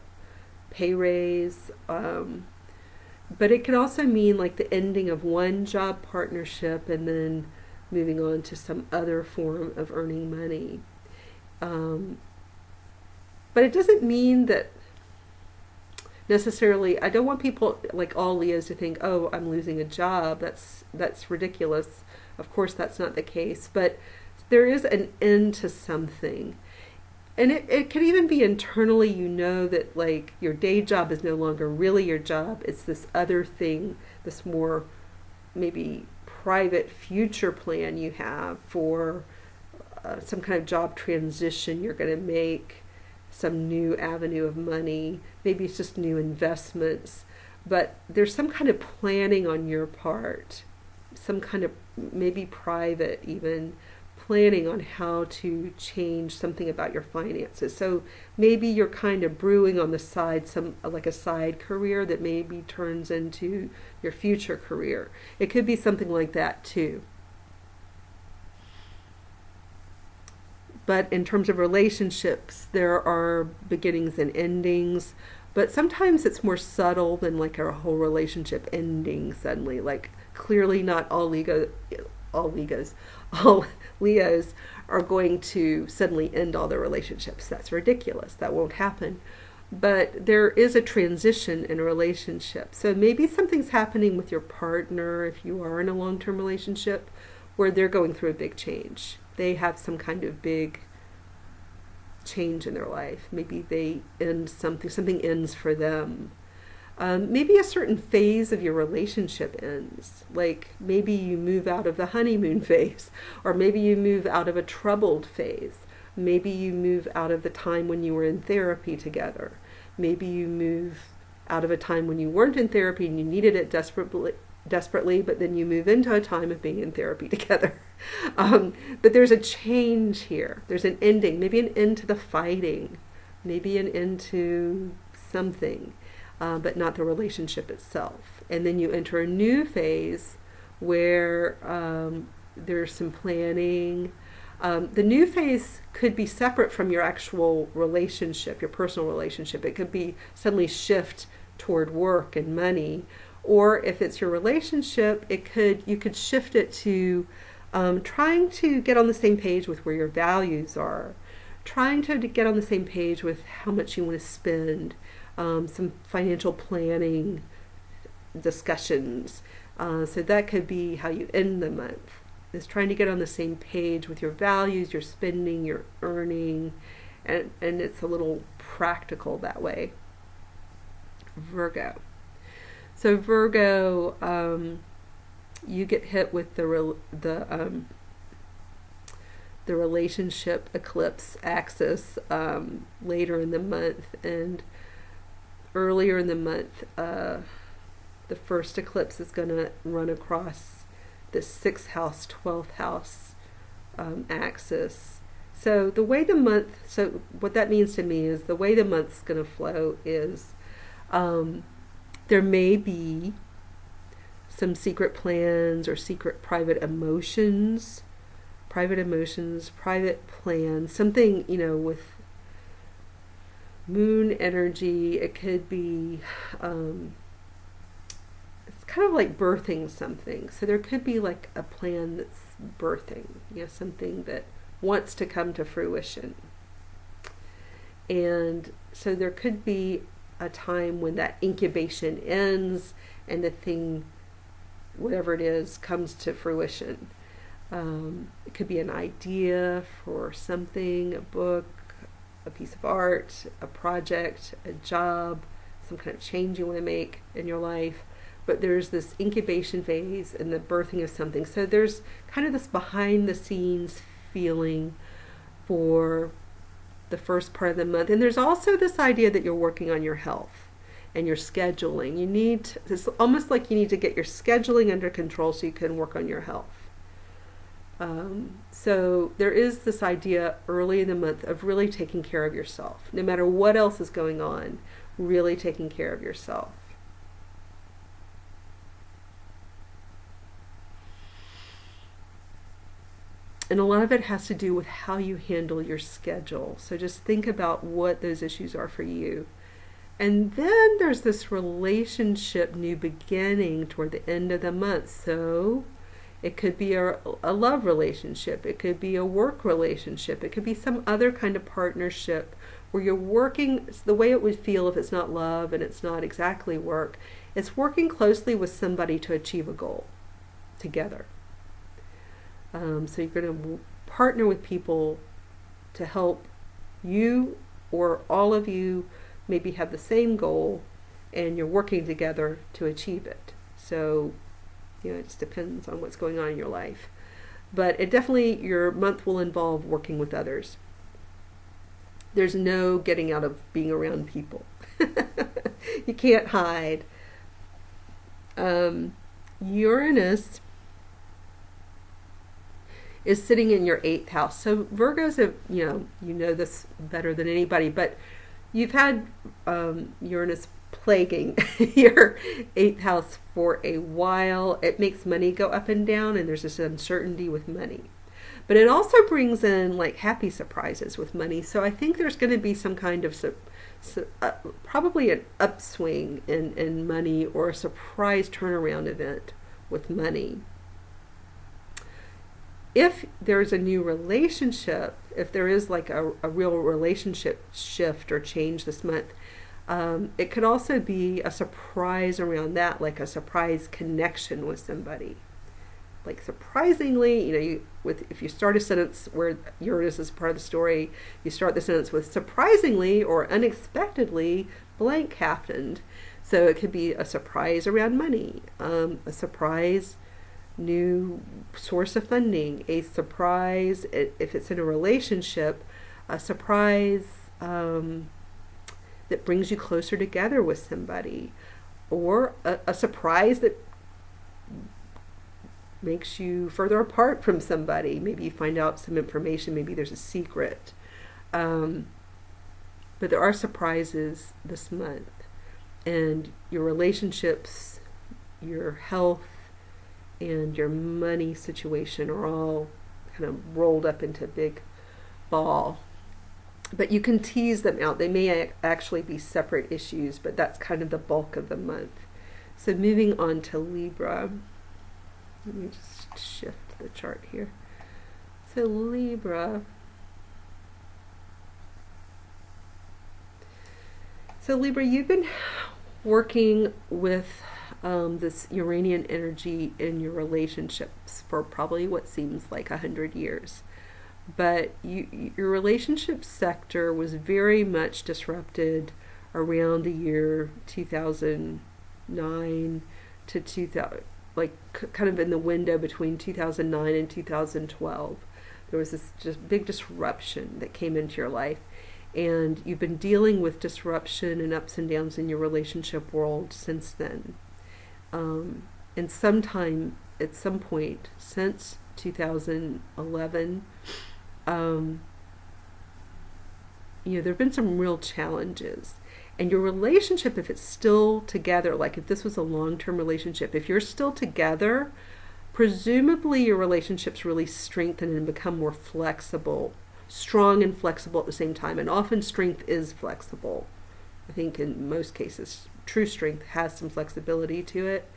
pay raise. But it could also mean like the ending of one job partnership and then moving on to some other form of earning money. But it doesn't mean that necessarily. I don't want people, like all Leos, to think, oh, I'm losing a job. That's ridiculous. Of course, that's not the case, but there is an end to something. And it could even be internally, that like your day job is no longer really your job. It's this other thing, this more maybe private future plan you have for some kind of job transition you're going to make, some new avenue of money. Maybe it's just new investments. But there's some kind of planning on your part, some kind of maybe private even planning on how to change something about your finances. So maybe you're kind of brewing on the side, like a side career that maybe turns into your future career. It could be something like that too. But in terms of relationships, there are beginnings and endings. But sometimes it's more subtle than like a whole relationship ending suddenly. Like clearly not all Leos are going to suddenly end all their relationships. That's ridiculous. That won't happen. But there is a transition in a relationship. So maybe something's happening with your partner if you are in a long-term relationship where they're going through a big change. They have some kind of big change in their life. Maybe they end something ends for them. Maybe a certain phase of your relationship ends. Like maybe you move out of the honeymoon phase, or maybe you move out of a troubled phase. Maybe you move out of the time when you were in therapy together. Maybe you move out of a time when you weren't in therapy and you needed it desperately, but then you move into a time of being in therapy together. But there's a change here. There's an ending, maybe an end to the fighting, maybe an end to something, but not the relationship itself. And then you enter a new phase where there's some planning. The new phase could be separate from your actual relationship, your personal relationship. It could be suddenly shift toward work and money. Or if it's your relationship, you could shift it to trying to get on the same page with where your values are, trying to get on the same page with how much you want to spend, some financial planning discussions. So that could be how you end the month, is trying to get on the same page with your values, your spending, your earning, and it's a little practical that way. Virgo. So Virgo, you get hit with the relationship eclipse axis later in the month, and earlier in the month, the first eclipse is going to run across the 6th house, 12th house axis. So what that means to me is the way the month's going to flow is there may be some secret plans or secret private emotions, private plans, something, with moon energy. It could be, it's kind of like birthing something. So there could be like a plan that's birthing, something that wants to come to fruition. And so there could be a time when that incubation ends and the thing, whatever it is, comes to fruition. It could be an idea for something, a book, a piece of art, a project, a job, some kind of change you want to make in your life. But there's this incubation phase and the birthing of something. So there's kind of this behind the scenes feeling for the first part of the month. And there's also this idea that you're working on your health and your scheduling. It's almost like you need to get your scheduling under control so you can work on your health. So there is this idea early in the month of really taking care of yourself. No matter what else is going on, really taking care of yourself. And a lot of it has to do with how you handle your schedule. So just think about what those issues are for you. And then there's this relationship new beginning toward the end of the month. So it could be a love relationship. It could be a work relationship. It could be some other kind of partnership where you're working, the way it would feel if it's not love and it's not exactly work, it's working closely with somebody to achieve a goal together. So you're going to partner with people to help you or all of you maybe have the same goal, and you're working together to achieve it. So, it just depends on what's going on in your life. But your month will involve working with others. There's no getting out of being around people. You can't hide. Uranus is sitting in your eighth house. So Virgos have, you know this better than anybody, but you've had Uranus plaguing your eighth house for a while. It makes money go up and down, and there's this uncertainty with money. But it also brings in like happy surprises with money. So I think there's going to be some kind of probably an upswing in money, or a surprise turnaround event with money. If there's a new relationship, if there is like a real relationship shift or change this month, it could also be a surprise around that, like a surprise connection with somebody. Like surprisingly, if you start a sentence where Uranus is part of the story, you start the sentence with surprisingly or unexpectedly blank happened. So it could be a surprise around money, a surprise new source of funding, a surprise if it's in a relationship, a surprise that brings you closer together with somebody, or a surprise that makes you further apart from somebody. Maybe you find out some information, maybe there's a secret. But there are surprises this month, and your relationships, your health, and your money situation are all kind of rolled up into a big ball. But you can tease them out. They may actually be separate issues, but that's kind of the bulk of the month. So moving on to Libra. Let me just shift the chart here. So Libra. So Libra, you've been working with this Uranian energy in your relationships for probably what seems like 100 years. But your relationship sector was very much disrupted around the year 2009 to 2000, like kind of in the window between 2009 and 2012. There was this just big disruption that came into your life. And you've been dealing with disruption and ups and downs in your relationship world since then. And sometime, at some point, since 2011, there have been some real challenges. And your relationship, if it's still together, like if this was a long-term relationship, if you're still together, presumably your relationship's really strengthened and become more flexible, strong and flexible at the same time. And often strength is flexible. I think in most cases, true strength has some flexibility to it.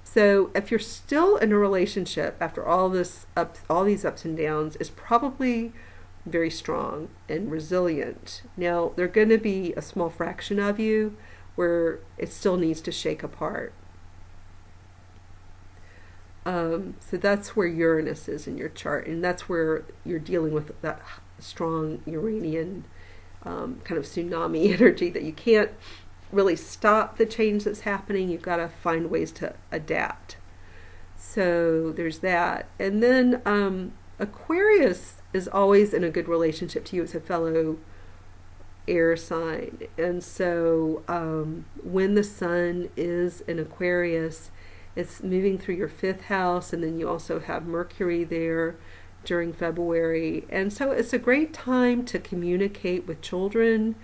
So if you're still in a relationship after all these ups and downs, it's probably very strong and resilient. Now, there's going to be a small fraction of you where it still needs to shake apart. So that's where Uranus is in your chart, and that's where you're dealing with that strong Uranian kind of tsunami energy that you can't really stop the change that's happening. You've got to find ways to adapt. So there's that. And then Aquarius is always in a good relationship to you. It's a fellow air sign. And so when the sun is in Aquarius, it's moving through your fifth house, and then you also have Mercury there during February. And so it's a great time to communicate with children.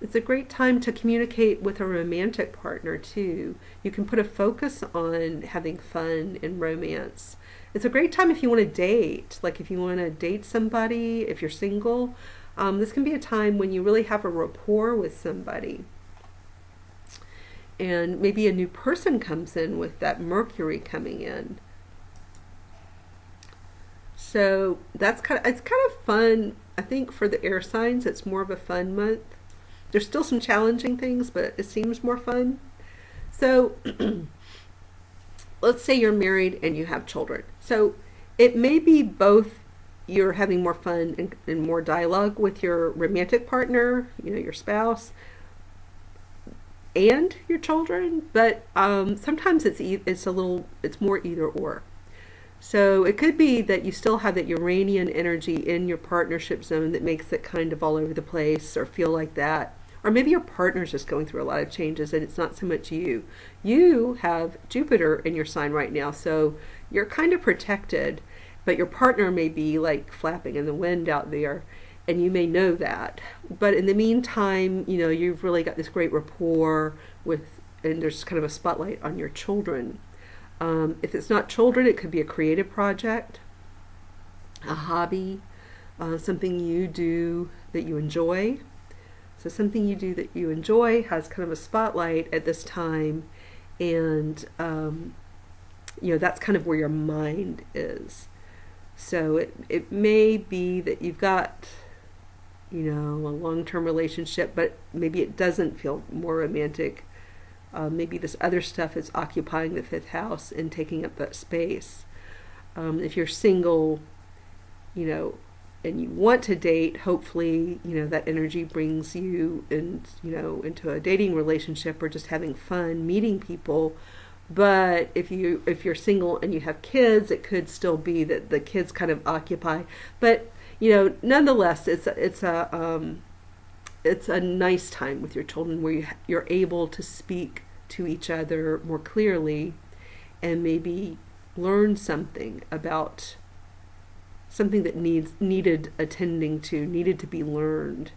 It's a great time to communicate with a romantic partner too. You can put a focus on having fun and romance. It's a great time if you want to date, like if you want to date somebody, if you're single. This can be a time when you really have a rapport with somebody. And maybe a new person comes in with that Mercury coming in. So it's kind of fun. I think for the air signs, it's more of a fun month. There's still some challenging things, but it seems more fun. So let's say you're married and you have children. So it may be both you're having more fun and more dialogue with your romantic partner, your spouse, and your children, but sometimes it's more either or. So it could be that you still have that Uranian energy in your partnership zone that makes it kind of all over the place or feel like that. Or maybe your partner's just going through a lot of changes and it's not so much you. You have Jupiter in your sign right now, so you're kind of protected. but your partner may be like flapping in the wind out there, and you may know that. But in the meantime, you've really got this great rapport with, and there's kind of a spotlight on your children. If it's not children, it could be a creative project, a hobby, something you do that you enjoy. So something you do that you enjoy has kind of a spotlight at this time, and that's kind of where your mind is. So it may be that you've got, a long-term relationship, but maybe it doesn't feel more romantic. Maybe this other stuff is occupying the fifth house and taking up that space. If you're single, and you want to date, hopefully, that energy brings you into a dating relationship or just having fun, meeting people. But if you're single and you have kids, it could still be that the kids kind of occupy. But nonetheless, it's a nice time with your children where you're able to speak to each other more clearly and maybe learn something about something that needed attending to, needed to be learned.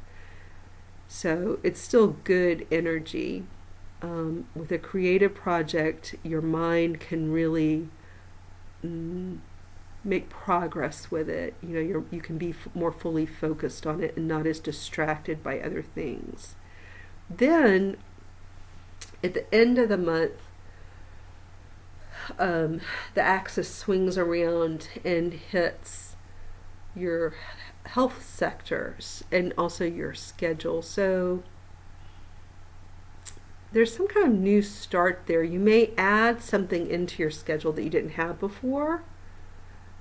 So it's still good energy. With a creative project, your mind can really make progress with it. You can be more fully focused on it and not as distracted by other things. Then, at the end of the month, the axis swings around and hits your health sectors and also your schedule. So there's some kind of new start there. You may add something into your schedule that you didn't have before,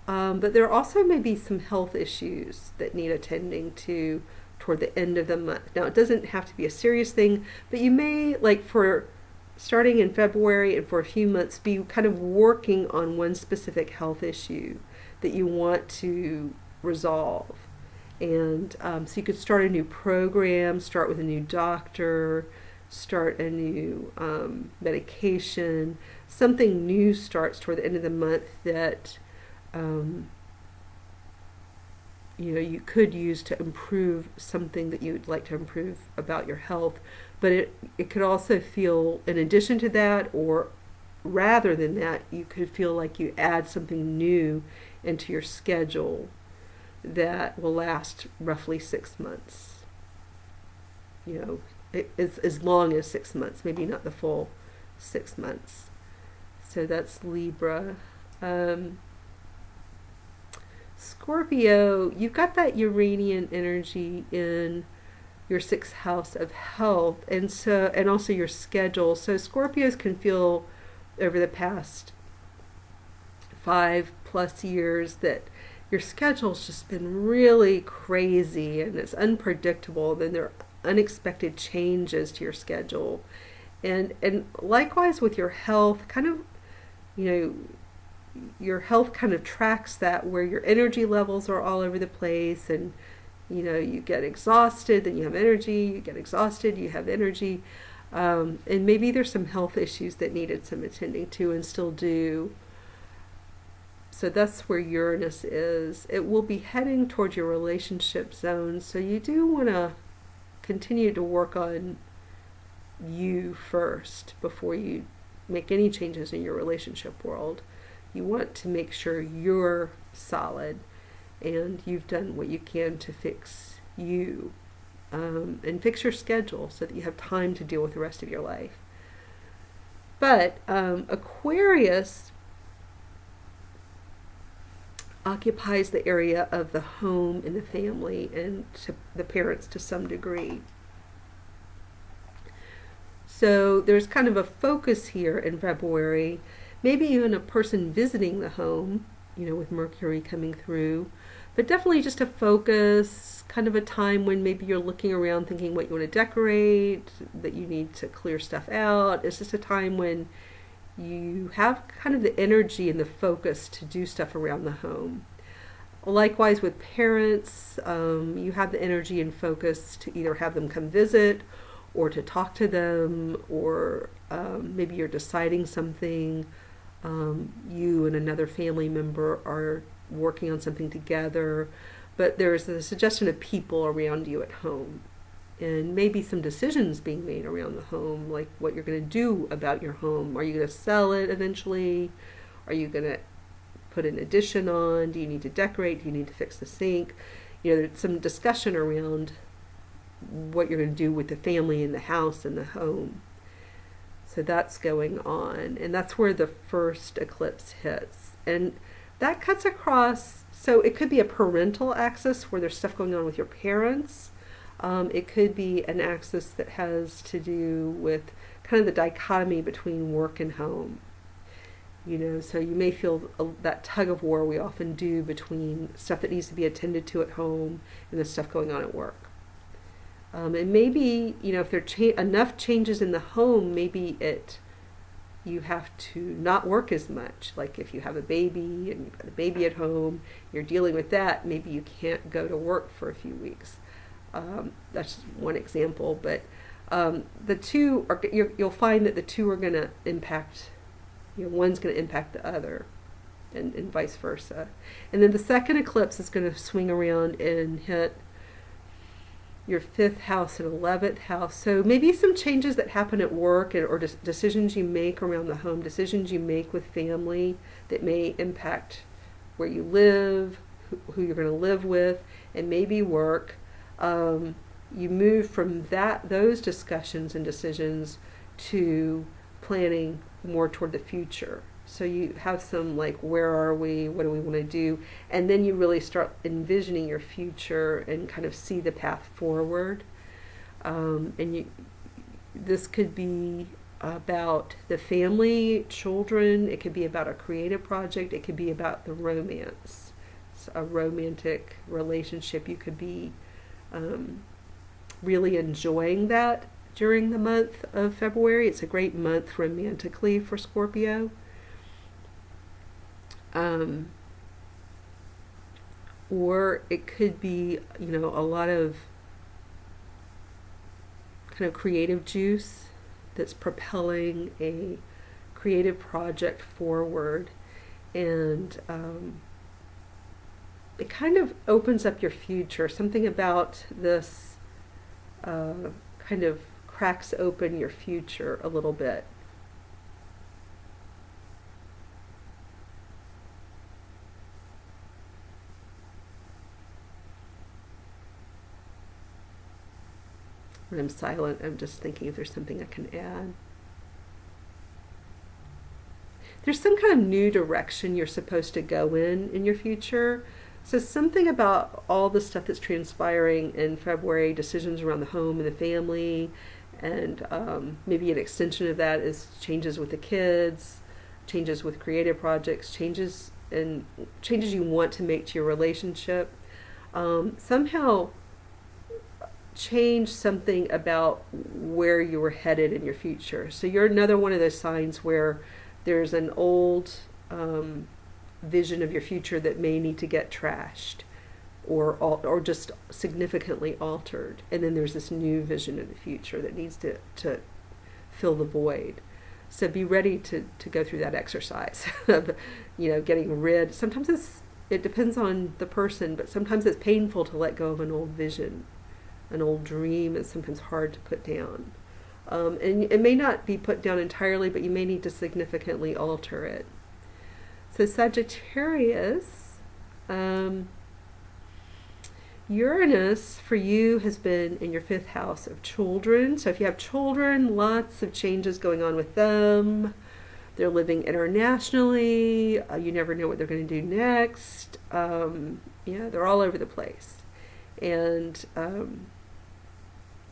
but there also may be some health issues that need attending to toward the end of the month. Now, it doesn't have to be a serious thing, but you may, for starting in February and for a few months, be kind of working on one specific health issue that you want to resolve. And so you could start a new program, start with a new doctor, start a new medication. Something new starts toward the end of the month that you could use to improve something that you'd like to improve about your health. But it could also feel, in addition to that, or rather than that, you could feel like you add something new into your schedule that will last roughly 6 months. It's as long as 6 months, maybe not the full 6 months. So that's Libra. Scorpio, you've got that Uranian energy in your 6th house of health, and also your schedule. So Scorpios can feel over the past 5+ years that your schedule's just been really crazy and it's unpredictable. Then there are unexpected changes to your schedule, and likewise with your health. Kind of, your health kind of tracks that, where your energy levels are all over the place, and you get exhausted, then you have energy. You get exhausted, you have energy, and maybe there's some health issues that needed some attending to and still do. So that's where Uranus is. It will be heading towards your relationship zone, so you do want to continue to work on you first before you make any changes in your relationship world. You want to make sure you're solid and you've done what you can to fix you, and fix your schedule so that you have time to deal with the rest of your life. But Aquarius occupies the area of the home and the family and to the parents to some degree. So there's kind of a focus here in February, maybe even a person visiting the home, with Mercury coming through, but definitely just a focus, kind of a time when maybe you're looking around thinking what you want to decorate, that you need to clear stuff out. It's just a time when you have kind of the energy and the focus to do stuff around the home. Likewise with parents, you have the energy and focus to either have them come visit or to talk to them, or maybe you're deciding something. You and another family member are working on something together, but there's the suggestion of people around you at home, and maybe some decisions being made around the home, like what you're going to do about your home. Are you going to sell it eventually? Are you going to put an addition on? Do you need to decorate? Do you need to fix the sink? There's some discussion around what you're going to do with the family and the house and the home. So that's going on, and that's where the first eclipse hits. And that cuts across, so it could be a parental axis where there's stuff going on with your parents. It could be an axis that has to do with kind of the dichotomy between work and home. So you may feel that tug of war we often do between stuff that needs to be attended to at home and the stuff going on at work. And maybe, if there are enough changes in the home, maybe you have to not work as much. Like if you have a baby and you've got a baby at home, you're dealing with that, maybe you can't go to work for a few weeks. That's one example, but the two are, you'll find that the two are going to impact, one's going to impact the other, and vice versa. And then the second eclipse is going to swing around and hit your 5th house and 11th house. So maybe some changes that happen at work, or decisions you make around the home, decisions you make with family that may impact where you live, who you're going to live with, and maybe work. You move from those discussions and decisions to planning more toward the future. So you have some like, where are we? What do we want to do? And then you really start envisioning your future and kind of see the path forward. This could be about the family, children. It could be about a creative project. It could be about the romance, a romantic relationship. You could be really enjoying that during the month of February. It's a great month romantically for Scorpio. Or it could be, a lot of kind of creative juice that's propelling a creative project forward, and it kind of opens up your future. Something about this kind of cracks open your future a little bit. When I'm silent, I'm just thinking if there's something I can add. There's some kind of new direction you're supposed to go in your future. So something about all the stuff that's transpiring in February, decisions around the home and the family, and maybe an extension of that is changes with the kids, changes with creative projects, changes you want to make to your relationship. Somehow change something about where you were headed in your future. So you're another one of those signs where there's an old vision of your future that may need to get trashed or just significantly altered. And then there's this new vision of the future that needs to fill the void. So be ready to go through that exercise of, getting rid. Sometimes it depends on the person, but sometimes it's painful to let go of an old vision. An old dream is sometimes hard to put down. And it may not be put down entirely, but you may need to significantly alter it. So Sagittarius, Uranus for you has been in your 5th house of children. So if you have children, lots of changes going on with them. They're living internationally. You never know what they're going to do next. They're all over the place. And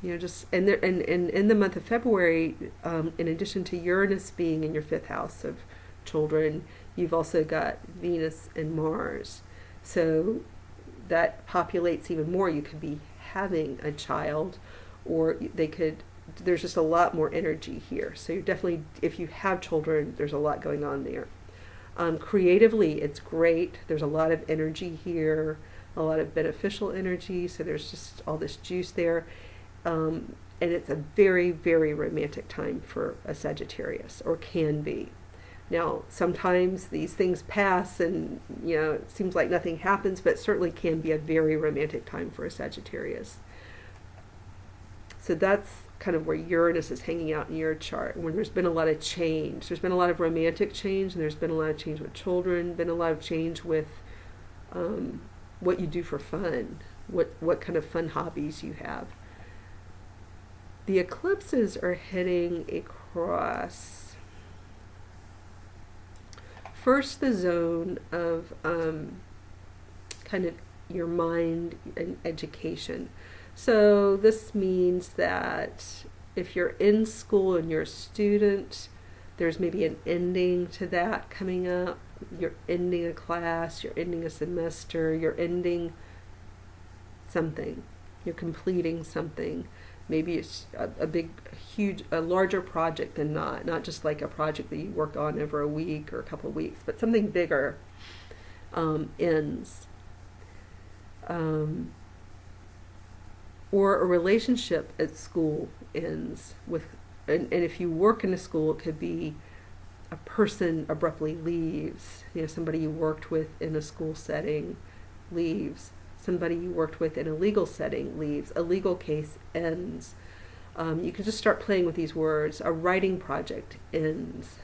in the month of February, in addition to Uranus being in your 5th house of children, you've also got Venus and Mars. So that populates even more. You could be having a child, or there's just a lot more energy here. So you're definitely, if you have children, there's a lot going on there. Creatively, it's great. There's a lot of energy here, a lot of beneficial energy. So there's just all this juice there. And it's a very, very romantic time for a Sagittarius, or can be. Now, sometimes these things pass and, it seems like nothing happens, but it certainly can be a very romantic time for a Sagittarius. So that's kind of where Uranus is hanging out in your chart, when there's been a lot of change. There's been a lot of romantic change, and there's been a lot of change with children, been a lot of change with what you do for fun, what kind of fun hobbies you have. The eclipses are hitting across first the zone of kind of your mind and education. So this means that if you're in school and you're a student, there's maybe an ending to that coming up. You're ending a class, you're ending a semester, you're ending something, you're completing something. Maybe it's a big, huge, a larger project than not just like a project that you work on over a week or a couple of weeks, but something bigger ends. Or a relationship at school ends with, and if you work in a school, it could be a person abruptly leaves. Somebody you worked with in a school setting leaves. Somebody you worked with in a legal setting leaves. A legal case ends. You can just start playing with these words. A writing project ends,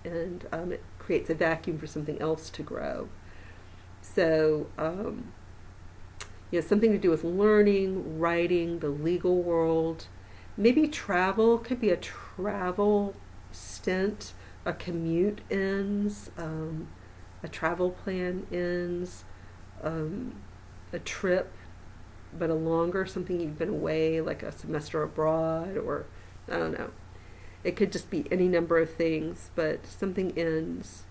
and it creates a vacuum for something else to grow. So, something to do with learning, writing, the legal world. Maybe travel. Could be a travel stint. A commute ends. A travel plan ends. A trip, but a longer, something you've been away, like a semester abroad, or I don't know. It could just be any number of things, but something ends.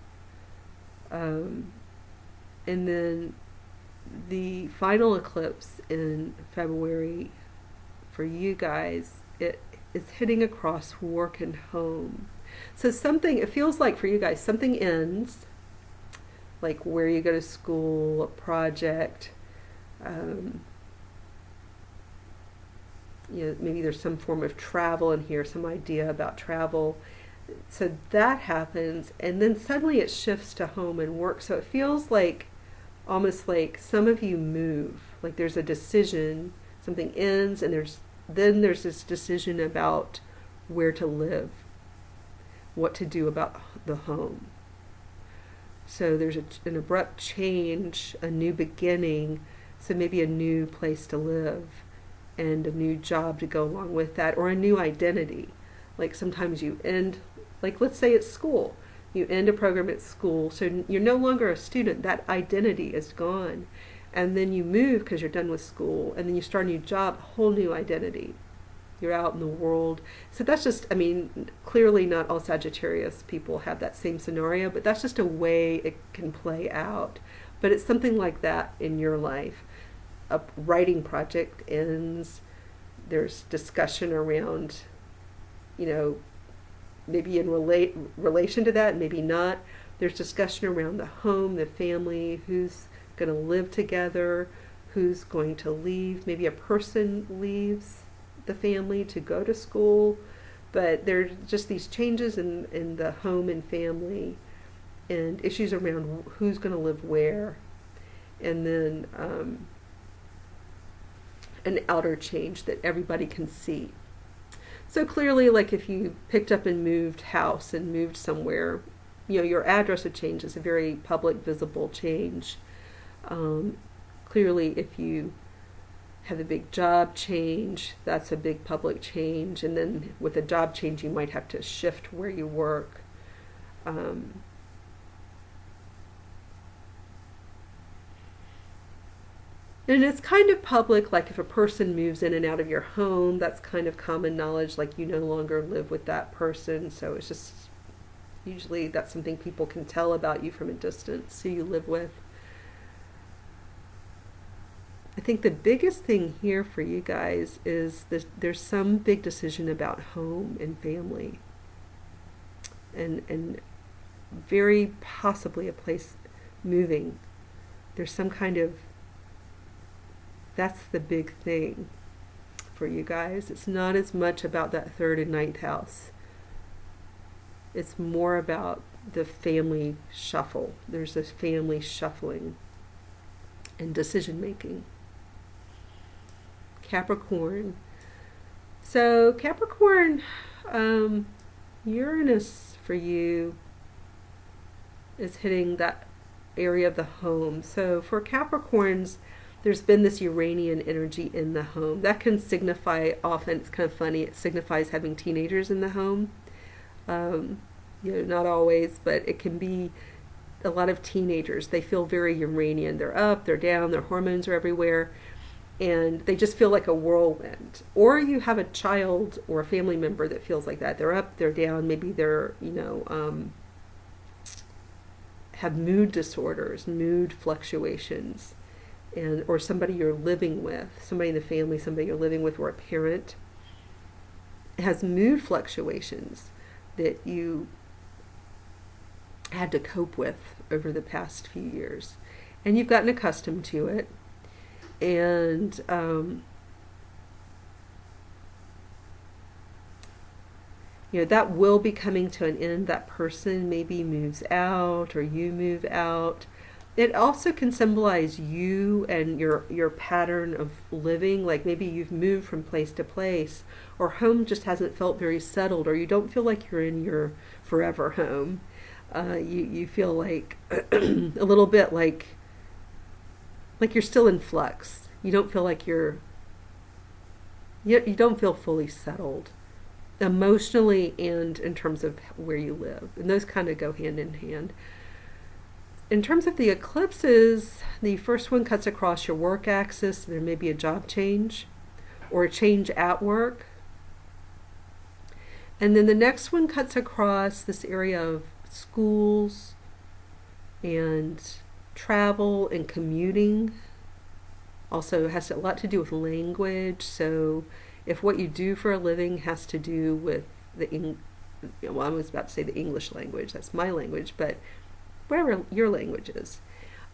And then the final eclipse in February for you guys, it is hitting across work and home. So it feels like for you guys, something ends, like where you go to school, a project. Maybe there's some form of travel in here, some idea about travel. So that happens, and then suddenly it shifts to home and work. So it feels like, almost like some of you move, like there's a decision, something ends, and there's this decision about where to live, what to do about the home. So there's an abrupt change, a new beginning. So maybe a new place to live and a new job to go along with that, or a new identity. Like sometimes you end, like let's say it's school. You end a program at school, so you're no longer a student. That identity is gone. And then you move because you're done with school, and then you start a new job, a whole new identity. You're out in the world. So that's just, clearly not all Sagittarius people have that same scenario, but that's just a way it can play out. But it's something like that in your life. A writing project ends. There's discussion around, maybe in relation to that, maybe not. There's discussion around the home, the family, who's going to live together, who's going to leave. Maybe a person leaves the family to go to school. But there's just these changes in the home and family, and issues around who's going to live where. And then an outer change that everybody can see. So clearly, like if you picked up and moved house and moved somewhere, your address would change. It's a very public, visible change. Clearly, if you have a big job change, that's a big public change. And then with a job change, you might have to shift where you work. And it's kind of public, like if a person moves in and out of your home, that's kind of common knowledge, like you no longer live with that person. So it's just, usually that's something people can tell about you from a distance, who you live with. I think the biggest thing here for you guys is there's some big decision about home and family. And very possibly a place moving. There's some kind of, that's the big thing for you guys. It's not as much about that third and ninth house. It's more about the family shuffle. There's this family shuffling and decision making. Capricorn. So Capricorn, Uranus for you is hitting that area of the home. So for Capricorns, there's been this Uranian energy in the home. That can signify, often, it's kind of funny, it signifies having teenagers in the home. Not always, but it can be a lot of teenagers. They feel very Uranian. They're up, they're down, their hormones are everywhere, and they just feel like a whirlwind. Or you have a child or a family member that feels like that. They're up, they're down, maybe they're, have mood disorders, mood fluctuations, or somebody you're living with, somebody in the family, somebody you're living with, or a parent has mood fluctuations that you had to cope with over the past few years. And you've gotten accustomed to it. And that will be coming to an end. That person maybe moves out, or you move out. It also can symbolize you and your pattern of living. Like maybe you've moved from place to place, or home just hasn't felt very settled, or you don't feel like you're in your forever home. You feel like a little bit like you're still in flux. You don't feel like you don't feel fully settled emotionally and in terms of where you live. And those kind of go hand in hand. In terms of the eclipses, the first one cuts across your work axis. There may be a job change or a change at work. And then the next one cuts across this area of schools and travel and commuting. Also has a lot to do with language. So if what you do for a living has to do with I was about to say the English language, that's my language, but whatever your language is.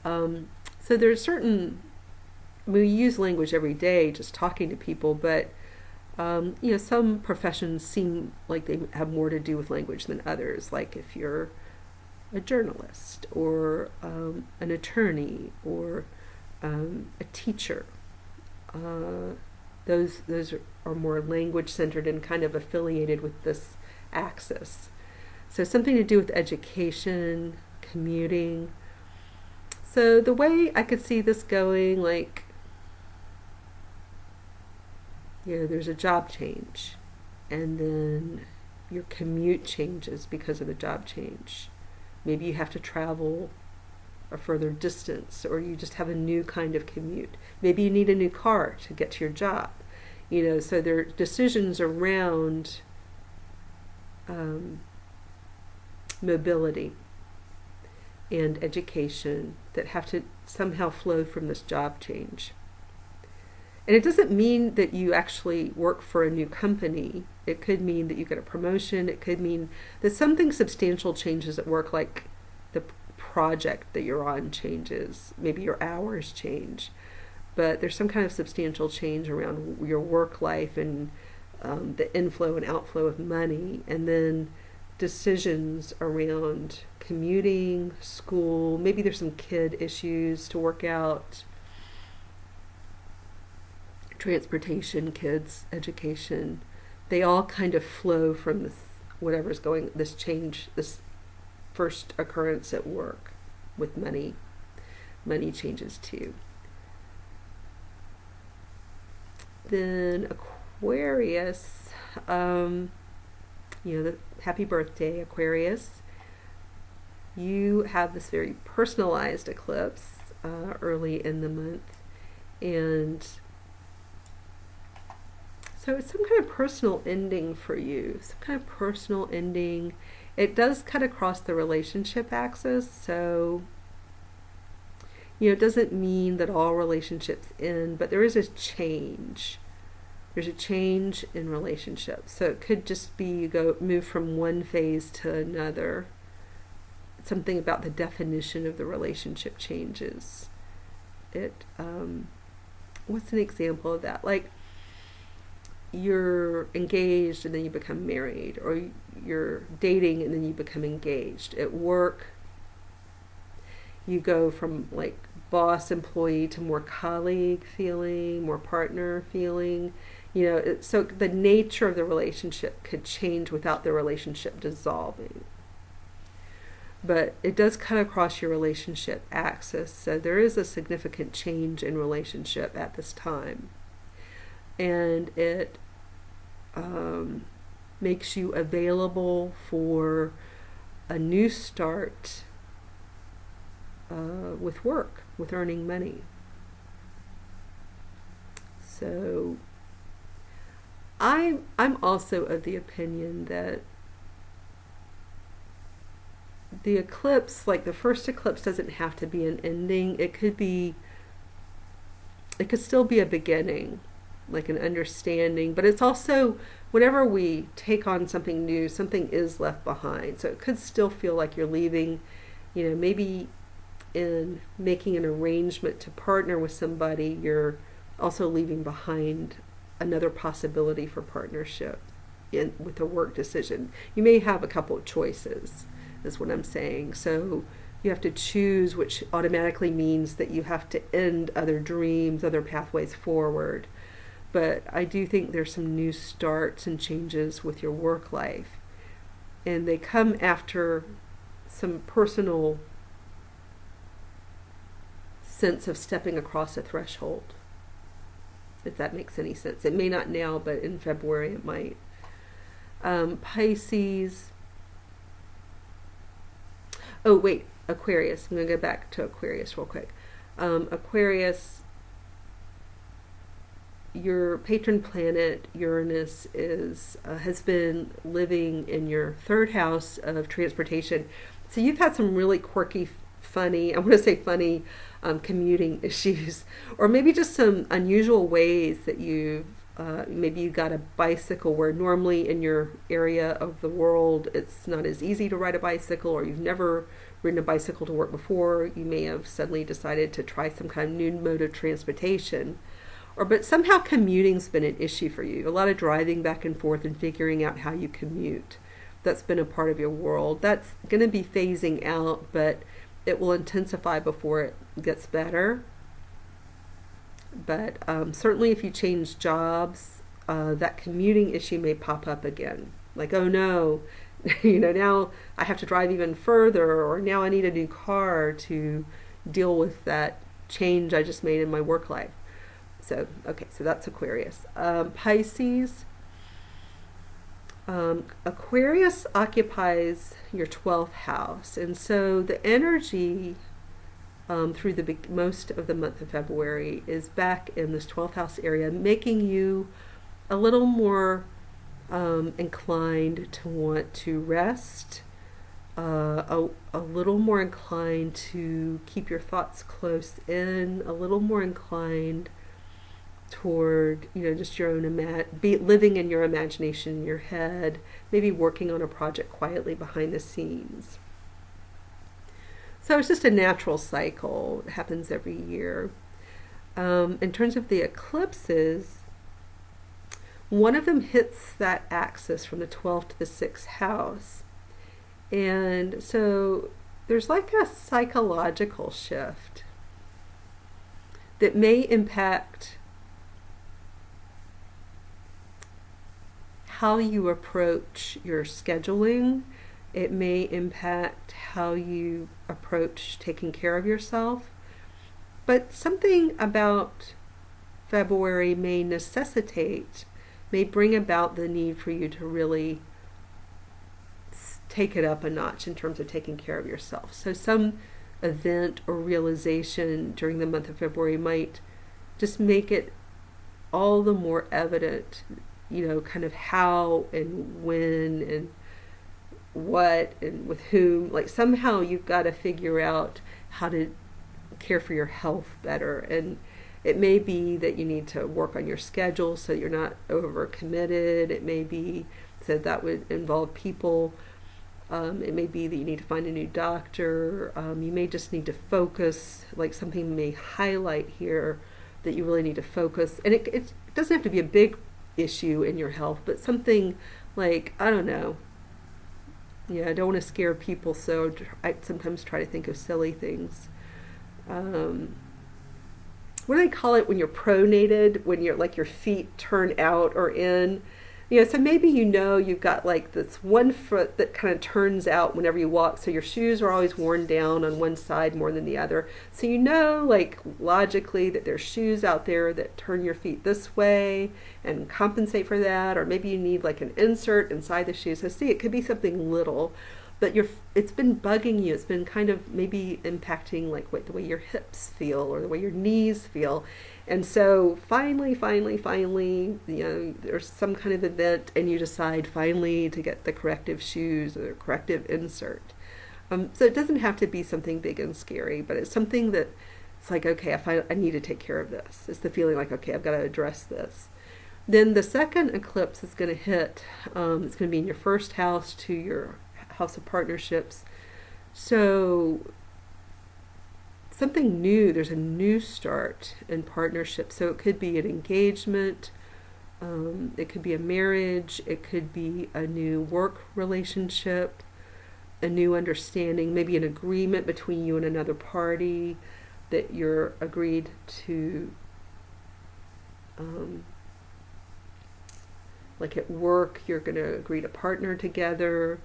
So there's certain, we use language every day just talking to people, but some professions seem like they have more to do with language than others. Like if you're a journalist or an attorney or a teacher, those are more language centered and kind of affiliated with this axis. So something to do with education, commuting. So the way I could see this going, like, there's a job change, and then your commute changes because of the job change. Maybe you have to travel a further distance, or you just have a new kind of commute. Maybe you need a new car to get to your job. So there are decisions around mobility and education that have to somehow flow from this job change. And it doesn't mean that you actually work for a new company. It could mean that you get a promotion. It could mean that something substantial changes at work, like the project that you're on changes. Maybe your hours change. But there's some kind of substantial change around your work life and the inflow and outflow of money. And then decisions around commuting, school. Maybe there's some kid issues to work out. Transportation, kids, education, they all kind of flow from whatever's going, this change, this first occurrence at work with money. Money changes too. Then Aquarius, the happy birthday, Aquarius. You have this very personalized eclipse early in the month, and so it's some kind of personal ending for you, some kind of personal ending. It does cut across the relationship axis, so it doesn't mean that all relationships end, but there is a change. There's a change in relationships. So it could just be you move from one phase to another. Something about the definition of the relationship changes. What's an example of that? Like, you're engaged and then you become married, or you're dating and then you become engaged. At work, you go from like boss employee to more colleague feeling, more partner feeling. So the nature of the relationship could change without the relationship dissolving. But it does cut across your relationship axis, so there is a significant change in relationship at this time. And it makes you available for a new start with work, with earning money. So I'm also of the opinion that the eclipse, like the first eclipse, doesn't have to be an ending. It could still be a beginning, like an understanding, but it's also, whenever we take on something new, something is left behind. So it could still feel like you're leaving, maybe in making an arrangement to partner with somebody, you're also leaving behind another possibility for partnership with a work decision. You may have a couple of choices, is what I'm saying. So you have to choose, which automatically means that you have to end other dreams, other pathways forward. But I do think there's some new starts and changes with your work life. And they come after some personal sense of stepping across a threshold, if that makes any sense. It may not now, but in February it might. Pisces. Oh, wait, Aquarius. I'm going to go back to Aquarius real quick. Aquarius, your patron planet, Uranus, has been living in your third house of transportation. So you've had some really quirky, funny, I want to say funny, commuting issues, or maybe just some unusual ways that maybe you got a bicycle where normally in your area of the world it's not as easy to ride a bicycle, or you've never ridden a bicycle to work before. You may have suddenly decided to try some kind of new mode of transportation, but somehow commuting's been an issue for you. A lot of driving back and forth and figuring out how you commute. That's been a part of your world. That's going to be phasing out, but it will intensify before it gets better. But certainly if you change jobs, that commuting issue may pop up again. Like, oh no, now I have to drive even further, or now I need a new car to deal with that change I just made in my work life. So, okay, so that's Aquarius. Pisces. Aquarius occupies your 12th house, and so the energy through the most of the month of February is back in this 12th house area, making you a little more inclined to want to rest, a little more inclined to keep your thoughts close in, a little more inclined toward, just your own living in your imagination in your head, maybe working on a project quietly behind the scenes. So it's just a natural cycle. It happens every year. In terms of the eclipses, one of them hits that axis from the 12th to the 6th house. And so there's like a psychological shift that may impact how you approach your scheduling. It may impact how you approach taking care of yourself. But something about February may bring about the need for you to really take it up a notch in terms of taking care of yourself. So some event or realization during the month of February might just make it all the more evident, kind of how and when and what and with whom. Like somehow you've got to figure out how to care for your health better. And it may be that you need to work on your schedule so you're not overcommitted. It may be that would involve people. It may be that you need to find a new doctor. You may just need to focus, like something may highlight here that you really need to focus. And it doesn't have to be a big issue in your health, but something like, I don't know. Yeah, I don't want to scare people, so I sometimes try to think of silly things. Um, what do they call it when you're pronated, when you're like your feet turn out or in? So maybe you've got like this one foot that kind of turns out whenever you walk, so your shoes are always worn down on one side more than the other. So like logically that there's shoes out there that turn your feet this way and compensate for that, or maybe you need like an insert inside the shoe. So see, it could be something little, but it's been bugging you. It's been kind of maybe impacting like the way your hips feel or the way your knees feel. And so finally, there's some kind of event and you decide finally to get the corrective shoes or the corrective insert. So it doesn't have to be something big and scary, but it's something that it's like, okay, I need to take care of this. It's the feeling like, okay, I've got to address this. Then the second eclipse is going to hit. It's going to be in your first house to your house of partnerships. So something new, there's a new start in partnership. So it could be an engagement, it could be a marriage, it could be a new work relationship, a new understanding, maybe an agreement between you and another party that you're agreed to, like at work, you're going to agree to partner together.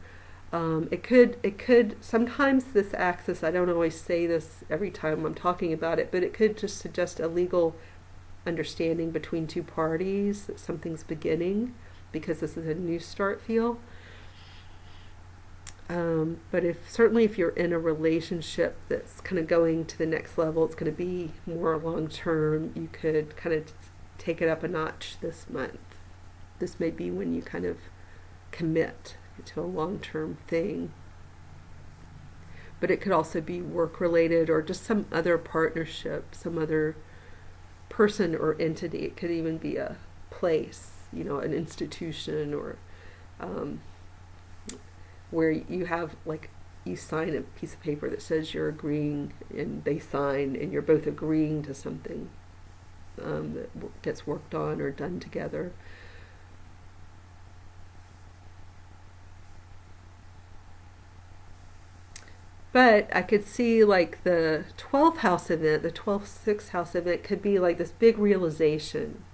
It could, sometimes this axis, I don't always say this every time I'm talking about it, but it could just suggest a legal understanding between two parties that something's beginning, because this is a new start feel. But certainly if you're in a relationship that's kind of going to the next level, it's going to be more long term, you could kind of take it up a notch this month. This may be when you kind of commit to a long-term thing. But it could also be work-related or just some other partnership, some other person or entity. It could even be a place, an institution, or where you have, like, you sign a piece of paper that says you're agreeing, and they sign, and you're both agreeing to something that gets worked on or done together. But I could see like the 12th house event, the 12th, 6th house event could be like this big realization,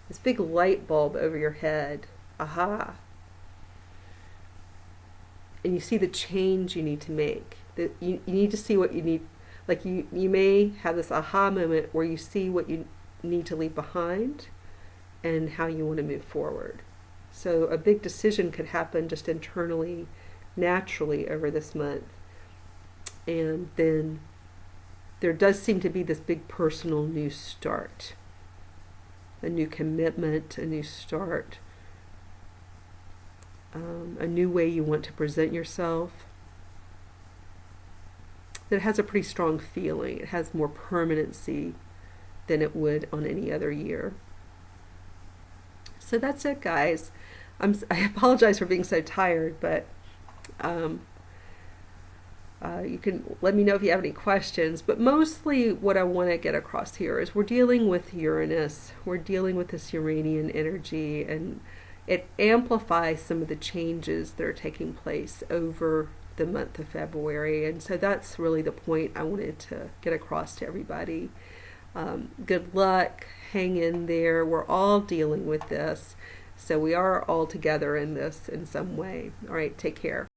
this big light bulb over your head. Aha. And you see the change you need to make. You need to see what you need. Like you may have this aha moment where you see what you need to leave behind and how you want to move forward. So a big decision could happen just internally, naturally over this month. And then there does seem to be this big personal new start, a new commitment, a new start, a new way you want to present yourself that has a pretty strong feeling. It has more permanency than it would on any other year. So that's it, guys. I apologize for being so tired, but you can let me know if you have any questions, but mostly what I want to get across here is we're dealing with Uranus, we're dealing with this Uranian energy, and it amplifies some of the changes that are taking place over the month of February. And so that's really the point I wanted to get across to everybody. Good luck, hang in there, we're all dealing with this, so we are all together in this in some way. All right, take care.